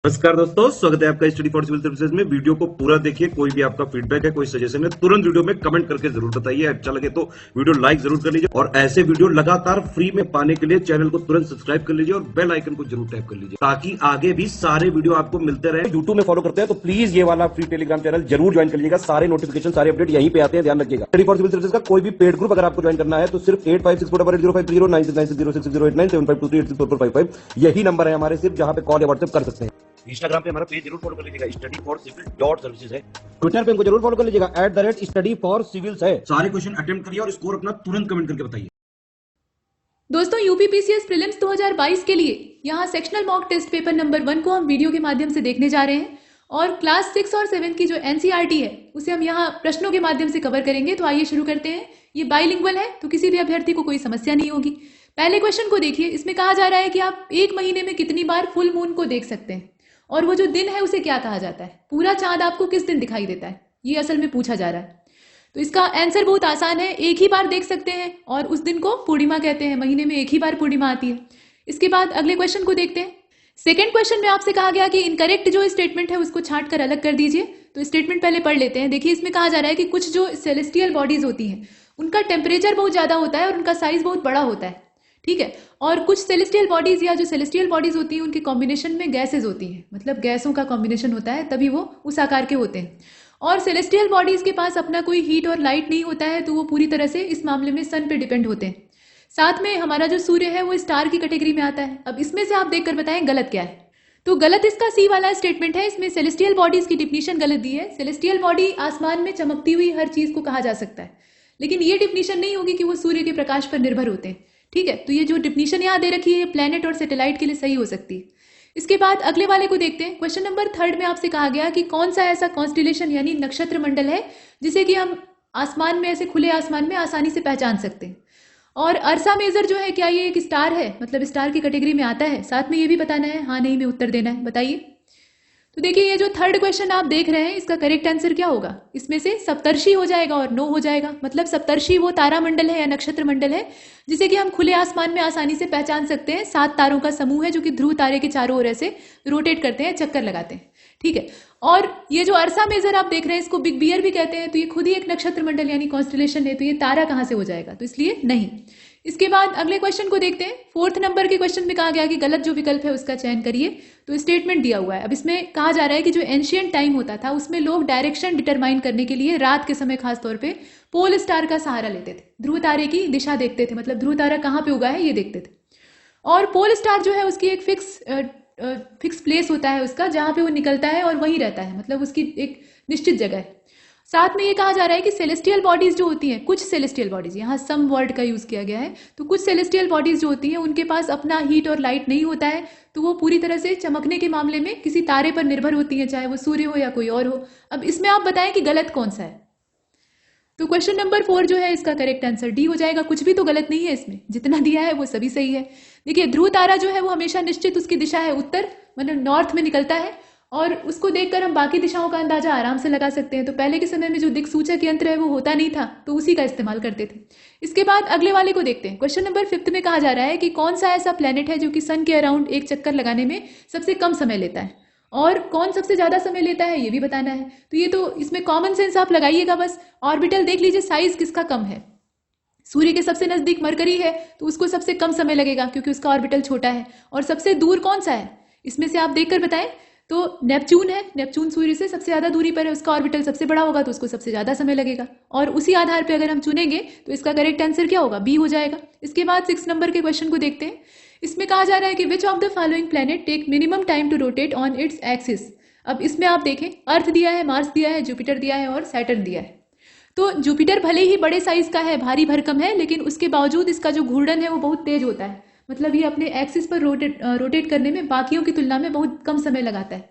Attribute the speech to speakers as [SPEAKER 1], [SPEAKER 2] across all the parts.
[SPEAKER 1] नमस्कार दोस्तों, स्वागत है आपका स्टडी फॉर सिविल सर्विसेज में। वीडियो को पूरा देखिए। कोई भी आपका फीडबैक है, कोई सजेशन है, तुरंत वीडियो में कमेंट करके जरूर बताइए। अच्छा लगे तो वीडियो लाइक जरूर कर लीजिए और ऐसे वीडियो लगातार फ्री में पाने के लिए चैनल को तुरंत सब्सक्राइब कर लीजिए और बेल आइकन को जरूर टैप कर लीजिए ताकि आगे भी सारे वीडियो आपको मिलते रहे। यूट्यूब में फॉलो करते हैं तो प्लीज ये वाला फ्री टेलीग्राम चैनल जरूर ज्वाइन कर लीजिएगा। सारे नोटिफिकेशन, सारे अपडेट यहीं पे आते हैं, ध्यान रखिएगा। स्टडी फॉर सिविल सर्विसेज का कोई भी पेड ग्रुप अगर आपको ज्वाइन करना है तो सिर्फ 8564805309696086089483864455 यही नंबर है हमारे, सिर्फ जहां पे कॉल या व्हाट्सएप कर सकते हैं। इंस्टाग्राम पे हमारा पेज जरूर फॉलो कर लीजिएगा, study for civil dot services है। ट्विटर पे हमको जरूर फॉलो कर लीजिएगा, @स्टडी फॉर सिविल्स है। सारे क्वेश्चन अटेम्प्ट करिए और स्कोर अपना तुरंत कमेंट करके बताइए।
[SPEAKER 2] दोस्तों, यूपीपीसीएस प्रीलिम्स 2022 के लिए यहाँ sectional mock test paper number 1 को हम वीडियो के माध्यम से देखने जा रहे हैं और क्लास 6 और 7 की जो एनसीईआरटी है उसे हम यहाँ प्रश्नों के माध्यम से कवर करेंगे। तो आइए शुरू करते हैं। ये बाइलिंगुअल है तो किसी भी अभ्यर्थी को कोई समस्या नहीं होगी। पहले क्वेश्चन को देखिए। इसमें कहा जा रहा है कि आप एक महीने में कितनी बार फुल मून को देख सकते हैं और वो जो दिन है उसे क्या कहा जाता है। पूरा चांद आपको किस दिन दिखाई देता है, ये असल में पूछा जा रहा है। तो इसका आंसर बहुत आसान है, एक ही बार देख सकते हैं और उस दिन को पूर्णिमा कहते हैं। महीने में एक ही बार पूर्णिमा आती है। इसके बाद अगले क्वेश्चन को देखते हैं। सेकंड क्वेश्चन में आपसे कहा गया कि इनकरेक्ट जो स्टेटमेंट है उसको छांट कर अलग कर दीजिए। तो स्टेटमेंट पहले पढ़ लेते हैं। देखिए, इसमें कहा जा रहा है कि कुछ जो सेलेस्टियल बॉडीज होती हैं उनका टेम्परेचर बहुत ज्यादा होता है और उनका साइज बहुत बड़ा होता है, ठीक है। और कुछ सेलेस्टियल बॉडीज या जो सेलेस्टियल बॉडीज होती हैं उनके कॉम्बिनेशन में गैसेज होती हैं, मतलब गैसों का कॉम्बिनेशन होता है तभी वो उस आकार के होते हैं। और सेलेस्टियल बॉडीज के पास अपना कोई हीट और लाइट नहीं होता है तो वो पूरी तरह से इस मामले में सन पे डिपेंड होते हैं। साथ में हमारा जो सूर्य है वो स्टार की कैटेगरी में आता है। अब इसमें से आप देखकर बताएं गलत क्या है। तो गलत इसका सी वाला स्टेटमेंट है। इसमें सेलेस्टियल बॉडीज की डिफिनीशन गलत दी है। सेलेस्टियल बॉडी आसमान में चमकती हुई हर चीज को कहा जा सकता है, लेकिन ये डिफिनीशन नहीं होगी कि वो सूर्य के प्रकाश पर निर्भर होते हैं, ठीक है। तो ये जो डिफिनीशन यहाँ दे रखी है प्लेनेट और सैटेलाइट के लिए सही हो सकती है। इसके बाद अगले वाले को देखते हैं। क्वेश्चन नंबर 3 में आपसे कहा गया कि कौन सा ऐसा कॉन्स्टिलेशन यानी नक्षत्र मंडल है जिसे कि हम आसमान में, ऐसे खुले आसमान में आसानी से पहचान सकते हैं। और अर्सा मेजर जो है, क्या ये एक स्टार है, मतलब स्टार की कैटेगरी में आता है। साथ में ये भी बताना है, हाँ नहीं में उत्तर देना है। बताइए। तो देखिए, ये जो थर्ड क्वेश्चन आप देख रहे हैं इसका करेक्ट आंसर क्या होगा। इसमें से सप्तर्षि हो जाएगा और नो हो जाएगा। मतलब सप्तर्षि वो तारा मंडल है या नक्षत्र मंडल है जिसे कि हम खुले आसमान में आसानी से पहचान सकते हैं। 7 तारों का समूह है जो कि ध्रुव तारे के चारों ओर ऐसे रोटेट करते हैं, चक्कर लगाते हैं, ठीक है। और ये जो अर्सा मेजर आप देख रहे हैं इसको बिग बियर भी कहते हैं। तो ये खुद ही एक नक्षत्र मंडल यानी कॉन्स्टिलेशन है, तो ये तारा कहाँ से हो जाएगा, तो इसलिए नहीं। इसके बाद अगले क्वेश्चन को देखते हैं। 4th नंबर के क्वेश्चन में कहा गया कि गलत जो विकल्प है उसका चयन करिए। तो स्टेटमेंट दिया हुआ है। अब इसमें कहा जा रहा है कि जो एंशियंट टाइम होता था उसमें लोग डायरेक्शन डिटरमाइन करने के लिए रात के समय खासतौर पे पोल स्टार का सहारा लेते थे। ध्रुव तारे की दिशा देखते थे, मतलब ध्रुव तारा कहाँ पे उगा है ये देखते थे। और पोल स्टार जो है उसकी एक फिक्स प्लेस होता है उसका, जहां पे वो निकलता है और वहीं रहता है, मतलब उसकी एक निश्चित जगह है। साथ में ये कहा जा रहा है कि सेलेस्टियल बॉडीज जो होती हैं, कुछ सेलेस्टियल बॉडीज, यहाँ सम वर्ड का यूज किया गया है, तो कुछ सेलेस्टियल बॉडीज जो होती हैं उनके पास अपना हीट और लाइट नहीं होता है, तो वो पूरी तरह से चमकने के मामले में किसी तारे पर निर्भर होती हैं, चाहे वो सूर्य हो या कोई और हो। अब इसमें आप बताएं कि गलत कौन सा है। तो क्वेश्चन नंबर 4 जो है इसका करेक्ट आंसर डी हो जाएगा। कुछ भी तो गलत नहीं है इसमें, जितना दिया है वो सभी सही है। देखिए, ध्रुव तारा जो है वो हमेशा निश्चित उसकी दिशा है उत्तर, मतलब नॉर्थ में निकलता है और उसको देखकर हम बाकी दिशाओं का अंदाजा आराम से लगा सकते हैं। तो पहले के समय में जो दिक्सूचक यंत्र है वो होता नहीं था, तो उसी का इस्तेमाल करते थे। इसके बाद अगले वाले को देखते हैं। क्वेश्चन नंबर 5 में कहा जा रहा है कि कौन सा ऐसा प्लेनेट है जो कि सन के अराउंड एक चक्कर लगाने में सबसे कम समय लेता है और कौन सबसे ज्यादा समय लेता है ये भी बताना है। तो ये तो इसमें कॉमन सेंस आप लगाइएगा बस। ऑर्बिटल देख लीजिए, साइज किसका कम है। सूर्य के सबसे नजदीक मरकरी है तो उसको सबसे कम समय लगेगा क्योंकि उसका ऑर्बिटल छोटा है। और सबसे दूर कौन सा है इसमें से आप देखकर बताएं। तो नेपच्यून है। नेपच्यून सूर्य से सबसे ज्यादा दूरी पर है, उसका ऑर्बिटल सबसे बड़ा होगा तो उसको सबसे ज्यादा समय लगेगा। और उसी आधार पर अगर हम चुनेंगे तो इसका करेक्ट आंसर क्या होगा, बी हो जाएगा। इसके बाद 6 नंबर के क्वेश्चन को देखते हैं। इसमें कहा जा रहा है कि which of the following planet take minimum time to rotate on its axis. अब इसमें आप देखें, अर्थ दिया है, मार्स दिया है, जुपिटर दिया है और सैटर्न दिया है। तो जुपिटर भले ही बड़े साइज का है, भारी भरकम है, लेकिन उसके बावजूद इसका जो घूर्णन है वो बहुत तेज होता है। मतलब ये अपने एक्सिस पर रोटेट करने में बाकियों की तुलना में बहुत कम समय लगाता है,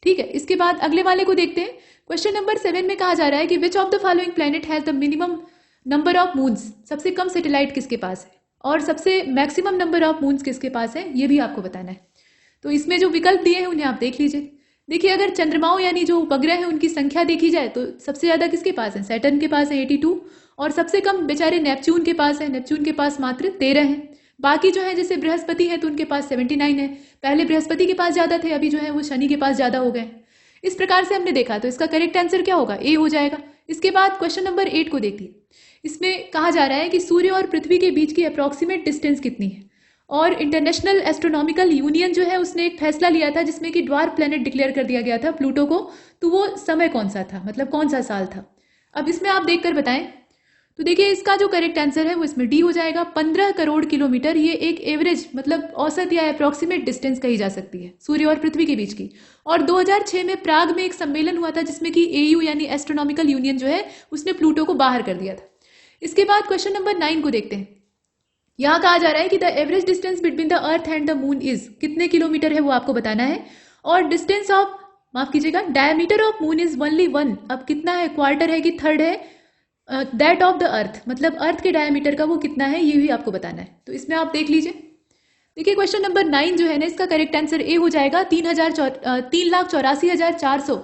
[SPEAKER 2] ठीक है। इसके बाद अगले वाले को देखते हैं। क्वेश्चन नंबर 7 में कहा जा रहा है कि which of the following planet has the minimum number of moons. सबसे कम सैटेलाइट किसके पास है और सबसे मैक्सिमम नंबर ऑफ मून्स किसके पास है, ये भी आपको बताना है। तो इसमें जो विकल्प दिए हैं उन्हें आप देख लीजिए। देखिए, अगर चंद्रमाओं यानी जो उपग्रह है उनकी संख्या देखी जाए तो सबसे ज्यादा किसके पास है, सैटर्न के पास है 82 और सबसे कम बेचारे नेपच्यून के पास है। नेपच्यून के पास मात्र 13 है। बाकी जो है जैसे बृहस्पति है तो उनके पास 79 है, पहले बृहस्पति के पास ज़्यादा थे, अभी जो है वो शनि के पास ज़्यादा हो गए। इस प्रकार से हमने देखा, तो इसका करेक्ट आंसर क्या होगा, ए हो जाएगा। इसके बाद क्वेश्चन नंबर 8 को देखिए। इसमें कहा जा रहा है कि सूर्य और पृथ्वी के बीच की अप्रॉक्सीमेट डिस्टेंस कितनी है, और इंटरनेशनल एस्ट्रोनॉमिकल यूनियन जो है उसने एक फैसला लिया था जिसमें कि ड्वार्फ प्लैनेट डिक्लेयर कर दिया गया था प्लूटो को। तो वो समय कौन सा था, मतलब कौन सा साल था। अब इसमें आप देखकर बताएं। तो देखिए इसका जो करेक्ट आंसर है वो इसमें डी हो जाएगा। 15 करोड़ किलोमीटर, ये एक एवरेज मतलब औसत या अप्रॉक्सीमेट डिस्टेंस कही जा सकती है सूर्य और पृथ्वी के बीच की। और 2006 में प्राग में एक सम्मेलन हुआ था जिसमें कि एयू यानी एस्ट्रोनॉमिकल यूनियन जो है उसने प्लूटो को बाहर कर दिया था। इसके बाद क्वेश्चन नंबर 9 को देखते हैं। यहाँ कहा जा रहा है कि the average distance between the earth and the moon is, कितने किलोमीटर है वो आपको बताना है। और डिस्टेंस ऑफ, माफ कीजिएगा, diameter of moon is only 1। अब कितना है, क्वार्टर है कि थर्ड है, दैट ऑफ द अर्थ, मतलब अर्थ के डायमीटर का वो कितना है ये भी आपको बताना है। तो इसमें आप देख लीजिए। देखिए क्वेश्चन नंबर 9 जो है ना इसका करेक्ट आंसर ए हो जाएगा। 3,84,400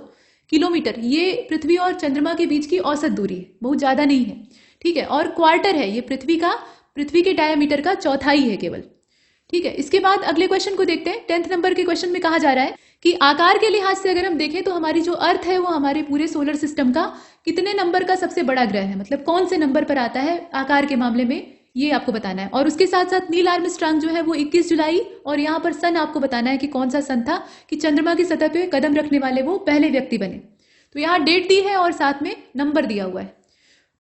[SPEAKER 2] किलोमीटर ये पृथ्वी और चंद्रमा के बीच की औसत दूरी है, बहुत ज्यादा नहीं है, ठीक है। और क्वार्टर है ये पृथ्वी के डायमीटर का चौथाई है केवल, ठीक है। इसके बाद अगले क्वेश्चन को देखते हैं। 10th नंबर के क्वेश्चन में कहा जा रहा है कि आकार के लिहाज से अगर हम देखें तो हमारी जो अर्थ है वो हमारे पूरे सोलर सिस्टम का कितने नंबर का सबसे बड़ा ग्रह है, मतलब कौन से नंबर पर आता है आकार के मामले में, ये आपको बताना है। और उसके साथ साथ नील आर्मस्ट्रांग जो है वो 21 जुलाई, और यहाँ पर सन आपको बताना है कि कौन सा सन था कि चंद्रमा की सतह पे कदम रखने वाले वो पहले व्यक्ति बने। तो यहाँ डेट दी है और साथ में नंबर दिया हुआ है।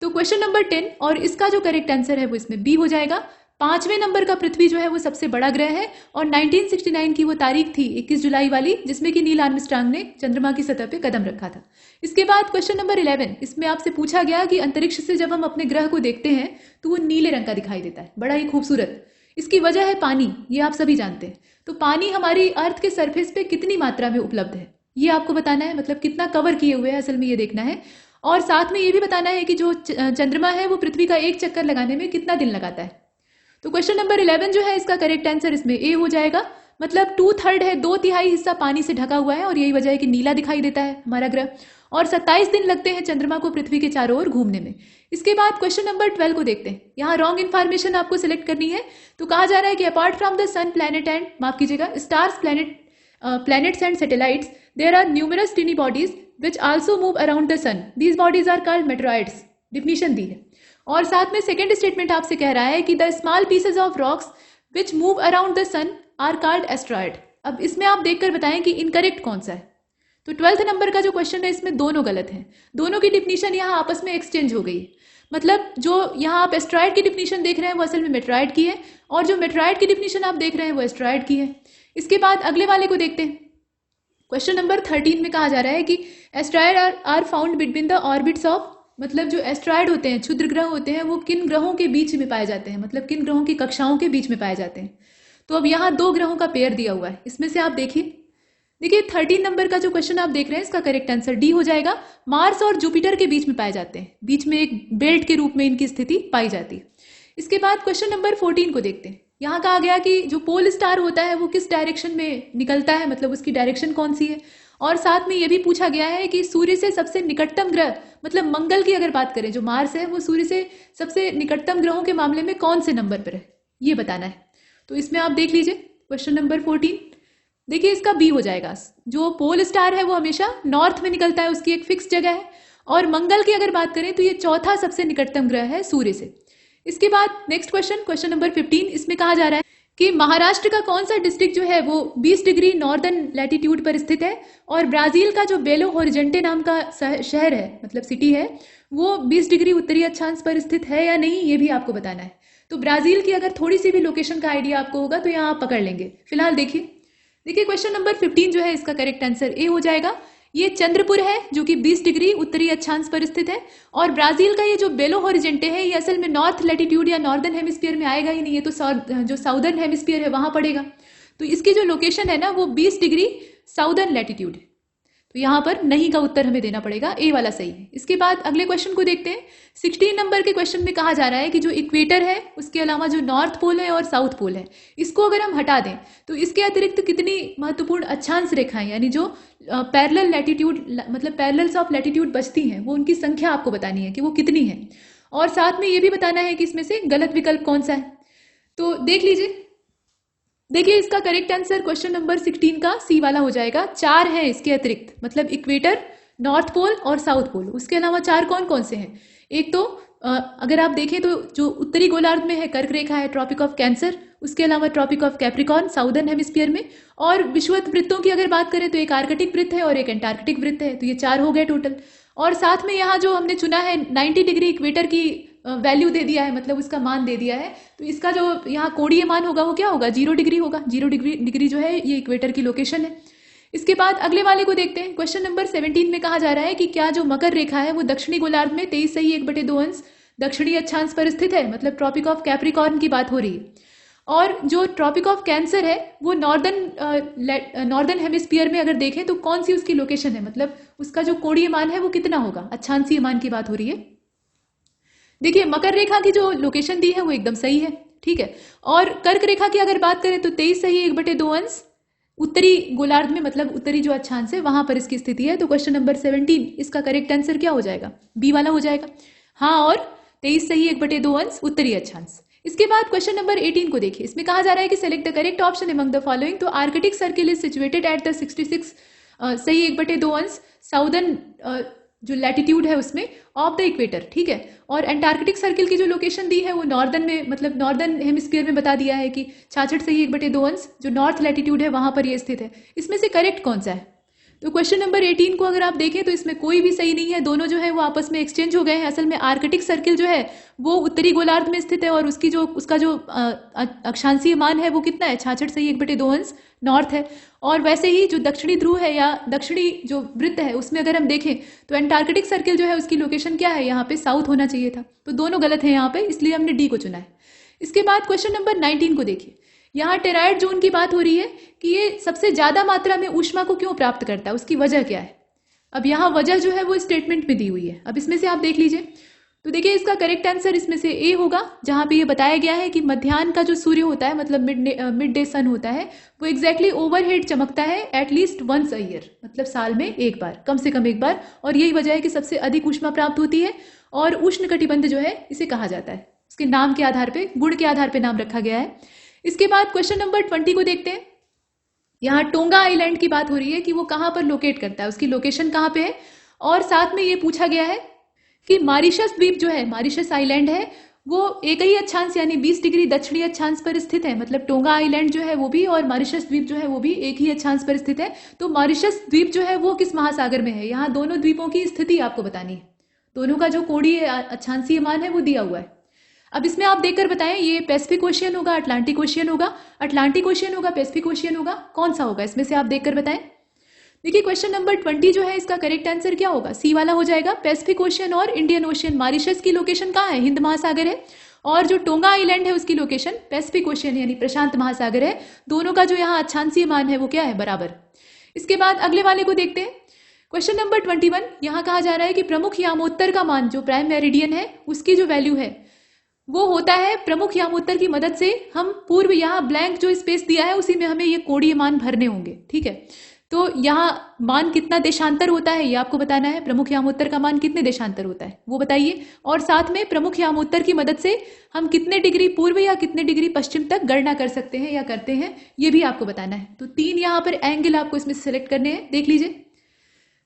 [SPEAKER 2] तो क्वेश्चन नंबर 10 और इसका जो करेक्ट आंसर है वो इसमें बी हो जाएगा। 5वें नंबर का पृथ्वी जो है वो सबसे बड़ा ग्रह है, और 1969 की वो तारीख थी 21 जुलाई वाली जिसमें कि नील आर्मस्ट्रांग ने चंद्रमा की सतह पे कदम रखा था। इसके बाद क्वेश्चन नंबर 11, इसमें आपसे पूछा गया कि अंतरिक्ष से जब हम अपने ग्रह को देखते हैं तो वो नीले रंग का दिखाई देता है, बड़ा ही खूबसूरत। इसकी वजह है पानी, ये आप सभी जानते हैं। तो पानी हमारी अर्थ के सरफेस पे कितनी मात्रा में उपलब्ध है ये आपको बताना है, मतलब कितना कवर किए हुए है असल में ये देखना है। और साथ में ये भी बताना है कि जो चंद्रमा है वो पृथ्वी का एक चक्कर लगाने में कितना दिन लगाता है। तो क्वेश्चन नंबर 11 जो है इसका करेक्ट आंसर इसमें ए हो जाएगा, मतलब 2/3 है, 2/3 हिस्सा पानी से ढका हुआ है, और यही वजह है कि नीला दिखाई देता है हमारा ग्रह। और 27 दिन लगते हैं चंद्रमा को पृथ्वी के चारों ओर घूमने में। इसके बाद क्वेश्चन नंबर 12 को देखते हैं। यहाँ रॉन्ग इन्फॉर्मेशन आपको सिलेक्ट करनी है। तो कहा जा रहा है कि apart from the sun, planet and, माफ कीजिएगा, stars, planets and satellites, there are numerous tiny bodies which also move around the sun. These bodies are called meteoroids. Definition दी है। और साथ में सेकेंड स्टेटमेंट आपसे कह रहा है कि the small pieces of rocks which move around the sun are called asteroid. अब इसमें आप देखकर बताएं कि इनकरेक्ट कौन सा है। तो 12th नंबर का जो क्वेश्चन है इसमें दोनों गलत हैं, दोनों की डिफिनीशन यहाँ आपस में एक्सचेंज हो गई है। मतलब जो यहाँ आप एस्ट्रॉयड की डिफिनीशन देख रहे हैं वो असल में मेटेरॉयड की है, और जो मेटेरॉयड की डिफिनीशन आप देख रहे हैं वो एस्ट्रॉयड की है। इसके बाद अगले वाले को देखते हैं। क्वेश्चन नंबर 13 में कहा जा रहा है कि asteroid are found between the orbits of, मतलब जो एस्ट्रॉयड होते हैं, क्षुद्र ग्रह होते हैं, वो किन ग्रहों के बीच में पाए जाते हैं, मतलब किन ग्रहों की कक्षाओं के बीच में पाए जाते हैं। तो अब यहाँ 2 ग्रहों का पेयर दिया हुआ है, इसमें से आप देखिए 13 नंबर का जो क्वेश्चन आप देख रहे हैं इसका करेक्ट आंसर डी हो जाएगा। मार्स और जुपिटर के बीच में पाए जाते हैं, बीच में एक बेल्ट के रूप में इनकी स्थिति पाई जाती है। इसके बाद क्वेश्चन नंबर 14 को देखते हैं। यहाँ कहा गया कि जो पोल स्टार होता है वो किस डायरेक्शन में निकलता है, मतलब उसकी डायरेक्शन कौन सी है। और साथ में ये भी पूछा गया है कि सूर्य से सबसे निकटतम ग्रह, मतलब मंगल की अगर बात करें, जो मार्स है वो सूर्य से सबसे निकटतम ग्रहों के मामले में कौन से नंबर पर है, ये बताना है। तो इसमें आप देख लीजिए क्वेश्चन नंबर 14, देखिए इसका बी हो जाएगा। जो पोल स्टार है वो हमेशा नॉर्थ में निकलता है, उसकी एक फिक्स जगह है। और मंगल की अगर बात करें तो ये चौथा सबसे निकटतम ग्रह है सूर्य से। इसके बाद नेक्स्ट क्वेश्चन नंबर 15, इसमें कहा जा रहा है कि महाराष्ट्र का कौन सा डिस्ट्रिक्ट जो है वो 20 डिग्री नॉर्दर्न लैटिट्यूड पर स्थित है, और ब्राजील का जो बेलो होरिजेंटे नाम का शहर है, मतलब सिटी है, वो 20 डिग्री उत्तरी अक्षांश पर स्थित है या नहीं, ये भी आपको बताना है। तो ब्राजील की अगर थोड़ी सी भी लोकेशन का आइडिया आपको होगा तो यहाँ आप पकड़ लेंगे। फिलहाल देखिए क्वेश्चन नंबर 15 जो है इसका करेक्ट आंसर ए हो जाएगा। ये चंद्रपुर है जो कि 20 डिग्री उत्तरी अक्षांश पर स्थित है, और ब्राजील का ये जो बेलो होरिजेंटे है ये असल में नॉर्थ लैटिट्यूड या नॉर्दर्न हेमिस्फीयर में आएगा ही नहीं, ये तो जो साउदर्न हेमिस्फीयर है वहां पड़ेगा। तो इसकी जो लोकेशन है ना वो 20 डिग्री साउदर्न लैटिट्यूड है। तो यहाँ पर नहीं का उत्तर हमें देना पड़ेगा, ए वाला सही है। इसके बाद अगले क्वेश्चन को देखते हैं। 16 नंबर के क्वेश्चन में कहा जा रहा है कि जो इक्वेटर है उसके अलावा जो नॉर्थ पोल है और साउथ पोल है, इसको अगर हम हटा दें तो इसके अतिरिक्त कितनी महत्वपूर्ण अक्षांश रेखाएं, यानी जो पैरेलल लैटिट्यूड, मतलब पैरेलल्स ऑफ लैटिट्यूड बचती हैं, वो उनकी संख्या आपको बतानी है कि वो कितनी है। और साथ में ये भी बताना है कि इसमें से गलत विकल्प कौन सा है। तो देख लीजिए, देखिए इसका करेक्ट आंसर क्वेश्चन नंबर 16 का सी वाला हो जाएगा। 4 है इसके अतिरिक्त, मतलब इक्वेटर, नॉर्थ पोल और साउथ पोल, उसके अलावा 4 कौन कौन से हैं? एक तो अगर आप देखें तो जो उत्तरी गोलार्ध में है कर्क रेखा है, ट्रॉपिक ऑफ कैंसर, उसके अलावा Tropic of Capricorn southern hemisphere में, और विषुवत वृत्तों की अगर बात करें तो एक आर्कटिक वृत्त है और एक एंटार्कटिक वृत्त है। तो ये 4 हो गए टोटल। और साथ में यहाँ जो हमने चुना है 90 डिग्री इक्वेटर की वैल्यू दे दिया है, मतलब उसका मान दे दिया है। तो इसका जो यहाँ कोणीय मान होगा वो क्या होगा? 0 डिग्री होगा। 0 डिग्री जो है ये इक्वेटर की लोकेशन है। इसके बाद अगले वाले को देखते हैं। क्वेश्चन नंबर 17 में कहा जा रहा है कि क्या जो मकर रेखा है वो दक्षिणी गोलार्ध में 23 सही 1/2 अंश दक्षिणी अक्षांश पर स्थित है, मतलब ट्रॉपिक ऑफ कैप्रिकॉर्न की बात हो रही है। और जो ट्रॉपिक ऑफ कैंसर है वो नॉर्दर्न हेमिस्फीयर में अगर देखें तो कौन सी उसकी लोकेशन है, मतलब उसका जो कोणीय मान है वो कितना होगा? अक्षांशीय मान की बात हो रही है। देखिए मकर रेखा की जो लोकेशन दी है वो एकदम सही है, ठीक है। और कर्क रेखा की अगर बात करें तो 23 सही 1/2 अंश उत्तरी गोलार्ध में, मतलब उत्तरी जो अक्षांश है वहां पर इसकी स्थिति है। तो क्वेश्चन नंबर 17 इसका करेक्ट आंसर क्या हो जाएगा? बी वाला हो जाएगा। हाँ, और 23 सही 1/2 अंश उत्तरी अक्षांश। इसके बाद क्वेश्चन नंबर 18 को देखिए। इसमें कहा जा रहा है कि select the correct option among the following. तो Arctic circle is situated at the 66 सही 1/2 अंश साउदर्न जो लैटिट्यूड है उसमें ऑफ द इक्वेटर, ठीक है। और एंटार्कटिक सर्किल की जो लोकेशन दी है वो नॉर्दर्न में, मतलब नॉर्दर्न हेमिस्फीयर में बता दिया है कि 66 सही 1/2 अंश जो नॉर्थ लैटिट्यूड है वहां पर ये स्थित है। इसमें से करेक्ट कौन सा है? तो क्वेश्चन नंबर 18 को अगर आप देखें तो इसमें कोई भी सही नहीं है, दोनों जो है वो आपस में एक्सचेंज हो गए हैं। असल में आर्कटिक सर्किल जो है वो उत्तरी गोलार्ध में स्थित है और उसका जो अक्षांशीय मान है वो कितना है? 66 सही 1/2 अंश नॉर्थ है। और वैसे ही जो दक्षिणी ध्रुव है या दक्षिणी जो वृत्त है उसमें अगर हम देखें तो एंटार्कटिक सर्किल जो है उसकी लोकेशन क्या है? यहाँ पे साउथ होना चाहिए था। तो दोनों गलत है यहाँ पे, इसलिए हमने डी को चुना है। इसके बाद क्वेश्चन नंबर 19 को देखिए। यहाँ टेराइड जोन की बात हो रही है कि ये सबसे ज्यादा मात्रा में ऊष्मा को क्यों प्राप्त करता है, उसकी वजह क्या है? अब यहाँ वजह जो है वो स्टेटमेंट में दी हुई है। अब इसमें से आप देख लीजिए। तो देखिए इसका करेक्ट आंसर इसमें से ए होगा, जहां पे ये बताया गया है कि मध्याह्न का जो सूर्य होता है, मतलब मिड डे सन होता है, वो एग्जैक्टली ओवरहेड चमकता है एटलीस्ट वंस अ ईयर, मतलब साल में एक बार, कम से कम एक बार। और यही वजह है कि सबसे अधिक ऊष्मा प्राप्त होती है। और उष्ण कटिबंध जो है इसे कहा जाता है, इसके नाम के आधार पे, गुण के आधार पे नाम रखा गया है। इसके बाद क्वेश्चन नंबर 20 को देखते हैं। यहाँ टोंगा आइलैंड की बात हो रही है कि वो कहाँ पर लोकेट करता है, उसकी लोकेशन कहाँ पे है। और साथ में ये पूछा गया है कि मॉरिशस द्वीप जो है, मॉरिशस आइलैंड है, वो एक ही अक्षांश यानी 20 डिग्री दक्षिणी अक्षांश पर स्थित है। मतलब टोंगा आइलैंड जो है वो भी और मॉरिशस द्वीप जो है वो भी एक ही अक्षांश पर स्थित है। तो मॉरिशस द्वीप जो है वो किस महासागर में है? यहाँ दोनों द्वीपों की स्थिति आपको बतानी है। दोनों का जो कोणीय अक्षांशीय मान है वो दिया हुआ है। अब इसमें आप देखकर बताएं ये पैसिफिक ओशियन होगा, अटलांटिक ओशियन होगा, अटलांटिक ओशियन होगा, पैसिफिक ओशियन होगा, कौन सा होगा? इसमें से आप देखकर बताएं। देखिए क्वेश्चन नंबर 20 जो है इसका करेक्ट आंसर क्या होगा? सी वाला हो जाएगा। पैसिफिक ओशियन और इंडियन ओशियन, मॉरिशस की लोकेशन कहाँ है? हिंद महासागर है। और जो टोंगा आइलैंड है उसकी लोकेशन पैसिफिक ओशियन यानी प्रशांत महासागर है। दोनों का जो यहाँ अक्षांशीय मान है वो क्या है? बराबर। इसके बाद अगले वाले को देखते हैं। क्वेश्चन नंबर 21, यहाँ कहा जा रहा है कि प्रमुख यामोत्तर का मान, जो प्राइम मेरिडियन है उसकी जो वैल्यू है वो होता है प्रमुख यामोत्तर की मदद से हम पूर्व, यहाँ ब्लैंक जो स्पेस दिया है उसी में हमें ये कोणीय मान भरने होंगे, ठीक है। तो यहाँ मान कितना देशांतर होता है ये आपको बताना है। प्रमुख यामोत्तर का मान कितने देशांतर होता है वो बताइए। और साथ में प्रमुख यामोत्तर की मदद से हम कितने डिग्री पूर्व या कितने डिग्री पश्चिम तक गणना कर सकते हैं या करते हैं ये भी आपको बताना है। तो 3 यहाँ पर एंगल आपको इसमें सेलेक्ट करने हैं, देख लीजिए।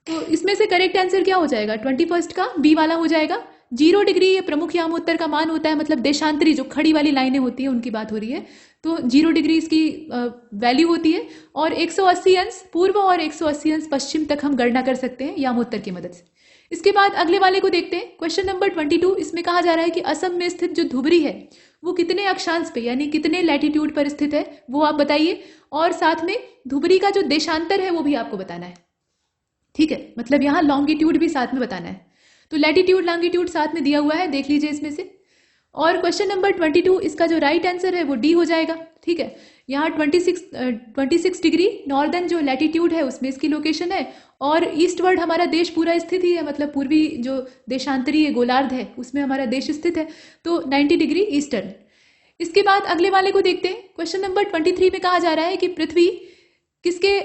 [SPEAKER 2] तो इसमें से करेक्ट आंसर क्या हो जाएगा? 21 का बी वाला हो जाएगा। 0 डिग्री ये प्रमुख यामोत्तर का मान होता है, मतलब देशांतरी जो खड़ी वाली लाइनें होती है उनकी बात हो रही है। तो 0 डिग्री इसकी वैल्यू होती है। और 180 अंश पूर्व और 180 अंश पश्चिम तक हम गणना कर सकते हैं यामोत्तर की मदद से। इसके बाद अगले वाले को देखते हैं। क्वेश्चन नंबर 22, इसमें कहा जा रहा है कि असम में स्थित जो धुबरी है वो कितने अक्षांश पे यानी कितने लैटिट्यूड पर स्थित है वो आप बताइए। और साथ में धुबरी का जो देशांतर है वो भी आपको बताना है, ठीक है। मतलब यहाँ लॉन्गिट्यूड भी साथ में बताना है। तो लैटिट्यूड लॉन्गिट्यूड साथ में दिया हुआ है, देख लीजिए इसमें से। और क्वेश्चन नंबर 22 इसका जो राइट आंसर है वो डी हो जाएगा, ठीक है। यहाँ 26 डिग्री नॉर्दर्न जो लैटिट्यूड है उसमें इसकी लोकेशन है। और ईस्टवर्ड हमारा देश पूरा स्थित ही है, मतलब पूर्वी जो देशांतरीय गोलार्ध है उसमें हमारा देश स्थित है। तो 90 डिग्री ईस्टर्न। इसके बाद अगले वाले को देखते हैं। क्वेश्चन नंबर 23 में कहा जा रहा है कि पृथ्वी किसके,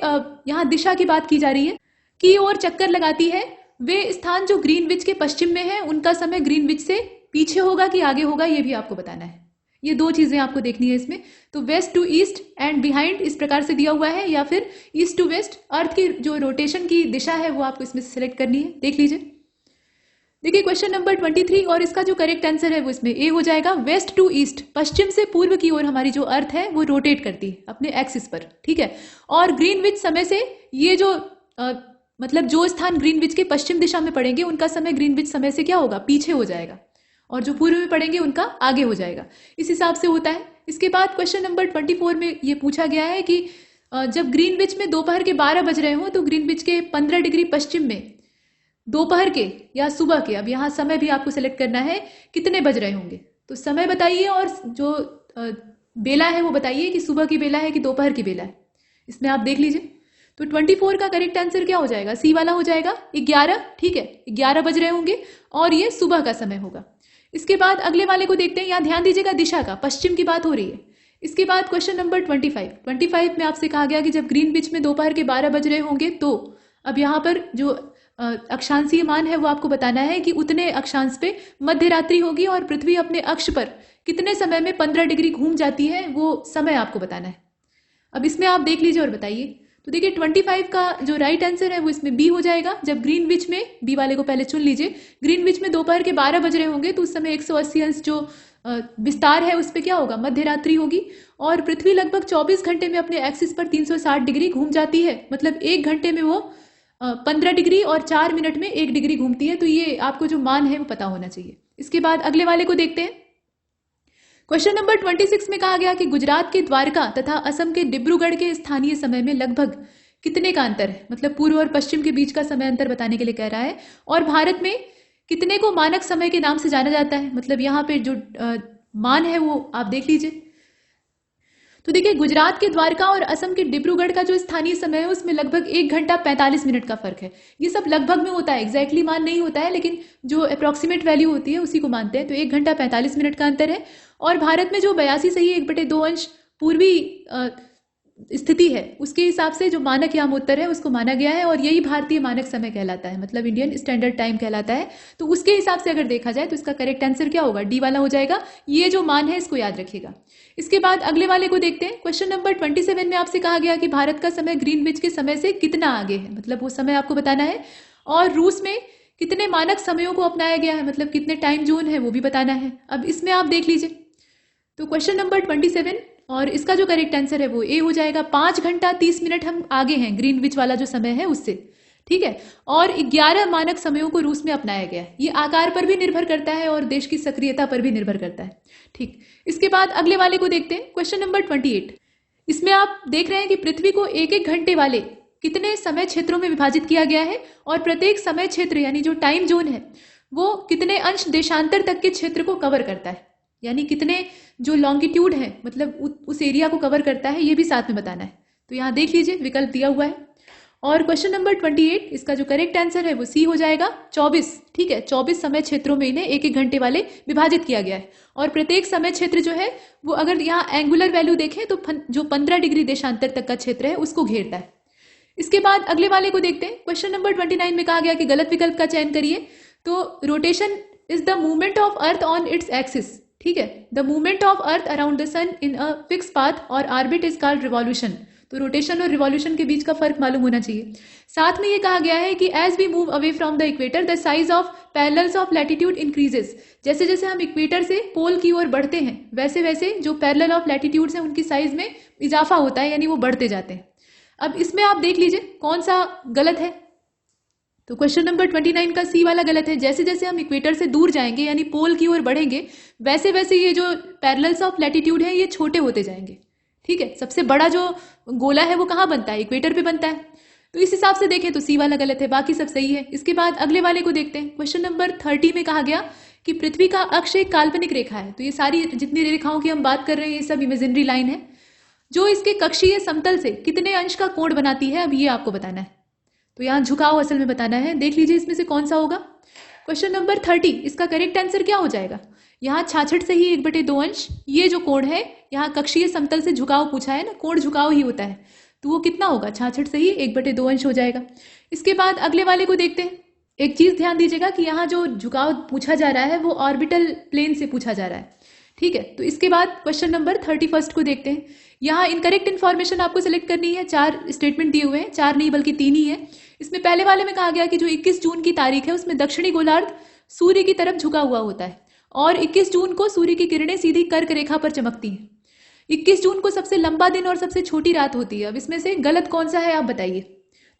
[SPEAKER 2] यहाँ दिशा की बात की जा रही है, की ओर चक्कर लगाती है। वे स्थान जो ग्रीनविच के पश्चिम में है उनका समय ग्रीनविच से पीछे होगा कि आगे होगा ये भी आपको बताना है। ये दो चीजें आपको देखनी है इसमें। तो west to east and behind इस प्रकार से दिया हुआ है, या फिर ईस्ट टू वेस्ट, अर्थ की जो रोटेशन की दिशा है वो आपको इसमें सेलेक्ट करनी है। देख लीजिए, देखिए क्वेश्चन नंबर 23 और इसका जो करेक्ट आंसर है वो इसमें ए हो जाएगा। वेस्ट टू ईस्ट, पश्चिम से पूर्व की ओर हमारी जो अर्थ है वो रोटेट करती है अपने एक्सिस पर, ठीक है। और ग्रीनविच समय से ये जो मतलब जो स्थान ग्रीनविच के पश्चिम दिशा में पड़ेंगे उनका समय ग्रीनविच समय से क्या होगा, पीछे हो जाएगा, और जो पूर्व में पड़ेंगे उनका आगे हो जाएगा। इस हिसाब से होता है। इसके बाद क्वेश्चन नंबर 24 में ये पूछा गया है कि जब ग्रीनविच में दोपहर के 12 बज रहे हो तो ग्रीनविच के 15 डिग्री पश्चिम में दोपहर के या सुबह के, अब यहाँ समय भी आपको सेलेक्ट करना है, कितने बज रहे होंगे। तो समय बताइए और जो बेला है वो बताइए कि सुबह की बेला है कि दोपहर की बेला है। इसमें आप देख लीजिए। तो 24 का करेक्ट आंसर क्या हो जाएगा, सी वाला हो जाएगा 11, ठीक है, 11 बज रहे होंगे और ये सुबह का समय होगा। इसके बाद अगले वाले को देखते हैं। यहाँ ध्यान दीजिएगा दिशा का, पश्चिम की बात हो रही है। इसके बाद क्वेश्चन नंबर 25 में आपसे कहा गया कि जब ग्रीनविच में दोपहर के 12 बज रहे होंगे तो अब यहाँ पर जो अक्षांशीय मान है वो आपको बताना है कि उतने अक्षांश पे मध्य रात्रि होगी और पृथ्वी अपने अक्ष पर कितने समय में 15 डिग्री घूम जाती है, वो समय आपको बताना है। अब इसमें आप देख लीजिए और बताइए। तो देखिए 25 का जो राइट आंसर है वो इसमें बी हो जाएगा। जब ग्रीनविच में, बी वाले को पहले चुन लीजिए, ग्रीनविच में दोपहर के 12 बज रहे होंगे तो उस समय 180 अंश जो विस्तार है उस पर क्या होगा, मध्य रात्रि होगी, और पृथ्वी लगभग 24 घंटे में अपने एक्सिस पर 360 डिग्री घूम जाती है। मतलब 1 घंटे में वो 15 डिग्री और 4 मिनट में 1 डिग्री घूमती है। तो ये आपको जो मान है वो पता होना चाहिए। इसके बाद अगले वाले को देखते हैं। क्वेश्चन नंबर 26 में कहा गया कि गुजरात के द्वारका तथा असम के डिब्रूगढ़ के स्थानीय समय में लगभग कितने का अंतर है, मतलब पूर्व और पश्चिम के बीच का समय अंतर बताने के लिए कह रहा है। और भारत में कितने को मानक समय के नाम से जाना जाता है, मतलब यहाँ पे जो मान है वो आप देख लीजिए। तो देखिए गुजरात के द्वारका और असम के डिब्रूगढ़ का जो स्थानीय समय है उसमें लगभग 1 घंटा 45 मिनट का फर्क है। ये सब लगभग में होता है, एग्जैक्टली मान नहीं होता है, लेकिन जो अप्रोक्सीमेट वैल्यू होती है उसी को मानते हैं। तो 1 घंटा 45 मिनट का अंतर है। और भारत में जो 82 सही 1/2 अंश पूर्वी स्थिति है उसके हिसाब से जो मानक यामोत्तर है उसको माना गया है, और यही भारतीय मानक समय कहलाता है, मतलब इंडियन स्टैंडर्ड टाइम कहलाता है। तो उसके हिसाब से अगर देखा जाए तो इसका करेक्ट आंसर क्या होगा, डी वाला हो जाएगा। ये जो मान है इसको याद रखिएगा। इसके बाद अगले वाले को देखते हैं। क्वेश्चन नंबर 27 में आपसे कहा गया कि भारत का समय ग्रीनविच के समय से कितना आगे है, मतलब वो समय आपको बताना है। और रूस में कितने मानक समयों को अपनाया गया है, मतलब कितने टाइम जोन है वो भी बताना है। अब इसमें आप देख लीजिए। तो क्वेश्चन नंबर 27 और इसका जो करेक्ट आंसर है वो ए हो जाएगा। 5 घंटा 30 मिनट हम आगे हैं ग्रीनविच वाला जो समय है उससे, ठीक है। और 11 मानक समयों को रूस में अपनाया गया है। ये आकार पर भी निर्भर करता है और देश की सक्रियता पर भी निर्भर करता है, ठीक। इसके बाद अगले वाले को देखते हैं। क्वेश्चन नंबर 28, इसमें आप देख रहे हैं कि पृथ्वी को 1-1 घंटे वाले कितने समय क्षेत्रों में विभाजित किया गया है, और प्रत्येक समय क्षेत्र यानी जो टाइम जोन है वो कितने अंश देशांतर तक के क्षेत्र को कवर करता है, यानी कितने जो लॉन्गिट्यूड है मतलब उस एरिया को कवर करता है, ये भी साथ में बताना है। तो यहाँ देख लीजिए विकल्प दिया हुआ है। और क्वेश्चन नंबर 28 इसका जो करेक्ट आंसर है वो सी हो जाएगा, 24, ठीक है। 24 समय क्षेत्रों में इन्हें 1-1 घंटे वाले विभाजित किया गया है, और प्रत्येक समय क्षेत्र जो है वो अगर यहाँ एंगुलर वैल्यू देखें तो जो 15 डिग्री देशांतर तक का क्षेत्र है उसको घेरता है। इसके बाद अगले वाले को देखते हैं। क्वेश्चन नंबर 29 में कहा गया कि गलत विकल्प का चयन करिए। तो rotation is the movement of earth on its axis, ठीक है। The movement of earth around the sun in a fix path और ऑर्बिट इज कॉल्ड रिवॉल्यूशन। तो रोटेशन और रिवॉल्यूशन के बीच का फर्क मालूम होना चाहिए। साथ में ये कहा गया है कि as we move away from the equator the size of parallels of latitude increases. जैसे जैसे हम इक्वेटर से पोल की ओर बढ़ते हैं वैसे वैसे जो पैरेलल ऑफ लैटिट्यूड्स हैं उनकी साइज में इजाफा होता है, यानी वो बढ़ते जाते हैं। अब इसमें आप देख लीजिए कौन सा गलत है। तो क्वेश्चन नंबर 29 का सी वाला गलत है। जैसे जैसे हम इक्वेटर से दूर जाएंगे यानी पोल की ओर बढ़ेंगे वैसे वैसे ये जो पैरेलल्स ऑफ लैटिट्यूड है ये छोटे होते जाएंगे, ठीक है। सबसे बड़ा जो गोला है वो कहाँ बनता है, इक्वेटर पे बनता है। तो इस हिसाब से देखें तो सी वाला गलत है, बाकी सब सही है। इसके बाद अगले वाले को देखते हैं। क्वेश्चन नंबर 30 में कहा गया कि पृथ्वी का अक्ष एक काल्पनिक रेखा है। तो ये सारी जितनी रेखाओं की हम बात कर रहे हैं ये सब इमेजिनरी लाइन है, जो इसके कक्षीय समतल से कितने अंश का कोण बनाती है, अब ये आपको बताना है। तो यहाँ झुकाव असल में बताना है। देख लीजिए इसमें से कौन सा होगा। क्वेश्चन नंबर 30 इसका करेक्ट आंसर क्या हो जाएगा। यहाँ 66 से ही 1/2 अंश, ये जो कोण है यहाँ कक्षीय समतल से झुकाव पूछा है ना, कोण झुकाव ही होता है, तो वो कितना होगा, 66 से ही 1/2 अंश हो जाएगा। इसके बाद अगले वाले को देखते हैं। एक चीज ध्यान दीजिएगा कि यहाँ जो झुकाव पूछा जा रहा है वो ऑर्बिटल प्लेन से पूछा जा रहा है, ठीक है, तो इसके बाद क्वेश्चन नंबर 31 को देखते हैं। यहाँ इनकरेक्ट इन्फॉर्मेशन आपको सिलेक्ट करनी है। 4 स्टेटमेंट दिए हुए हैं, 4 नहीं बल्कि 3 ही है। इसमें पहले वाले में कहा गया कि जो 21 जून की तारीख है उसमें दक्षिणी गोलार्ध सूर्य की तरफ झुका हुआ होता है और 21 जून को सूर्य की किरणें सीधी कर्क रेखा पर चमकती हैं। 21 जून को सबसे लंबा दिन और सबसे छोटी रात होती है। अब इसमें से गलत कौन सा है आप बताइए।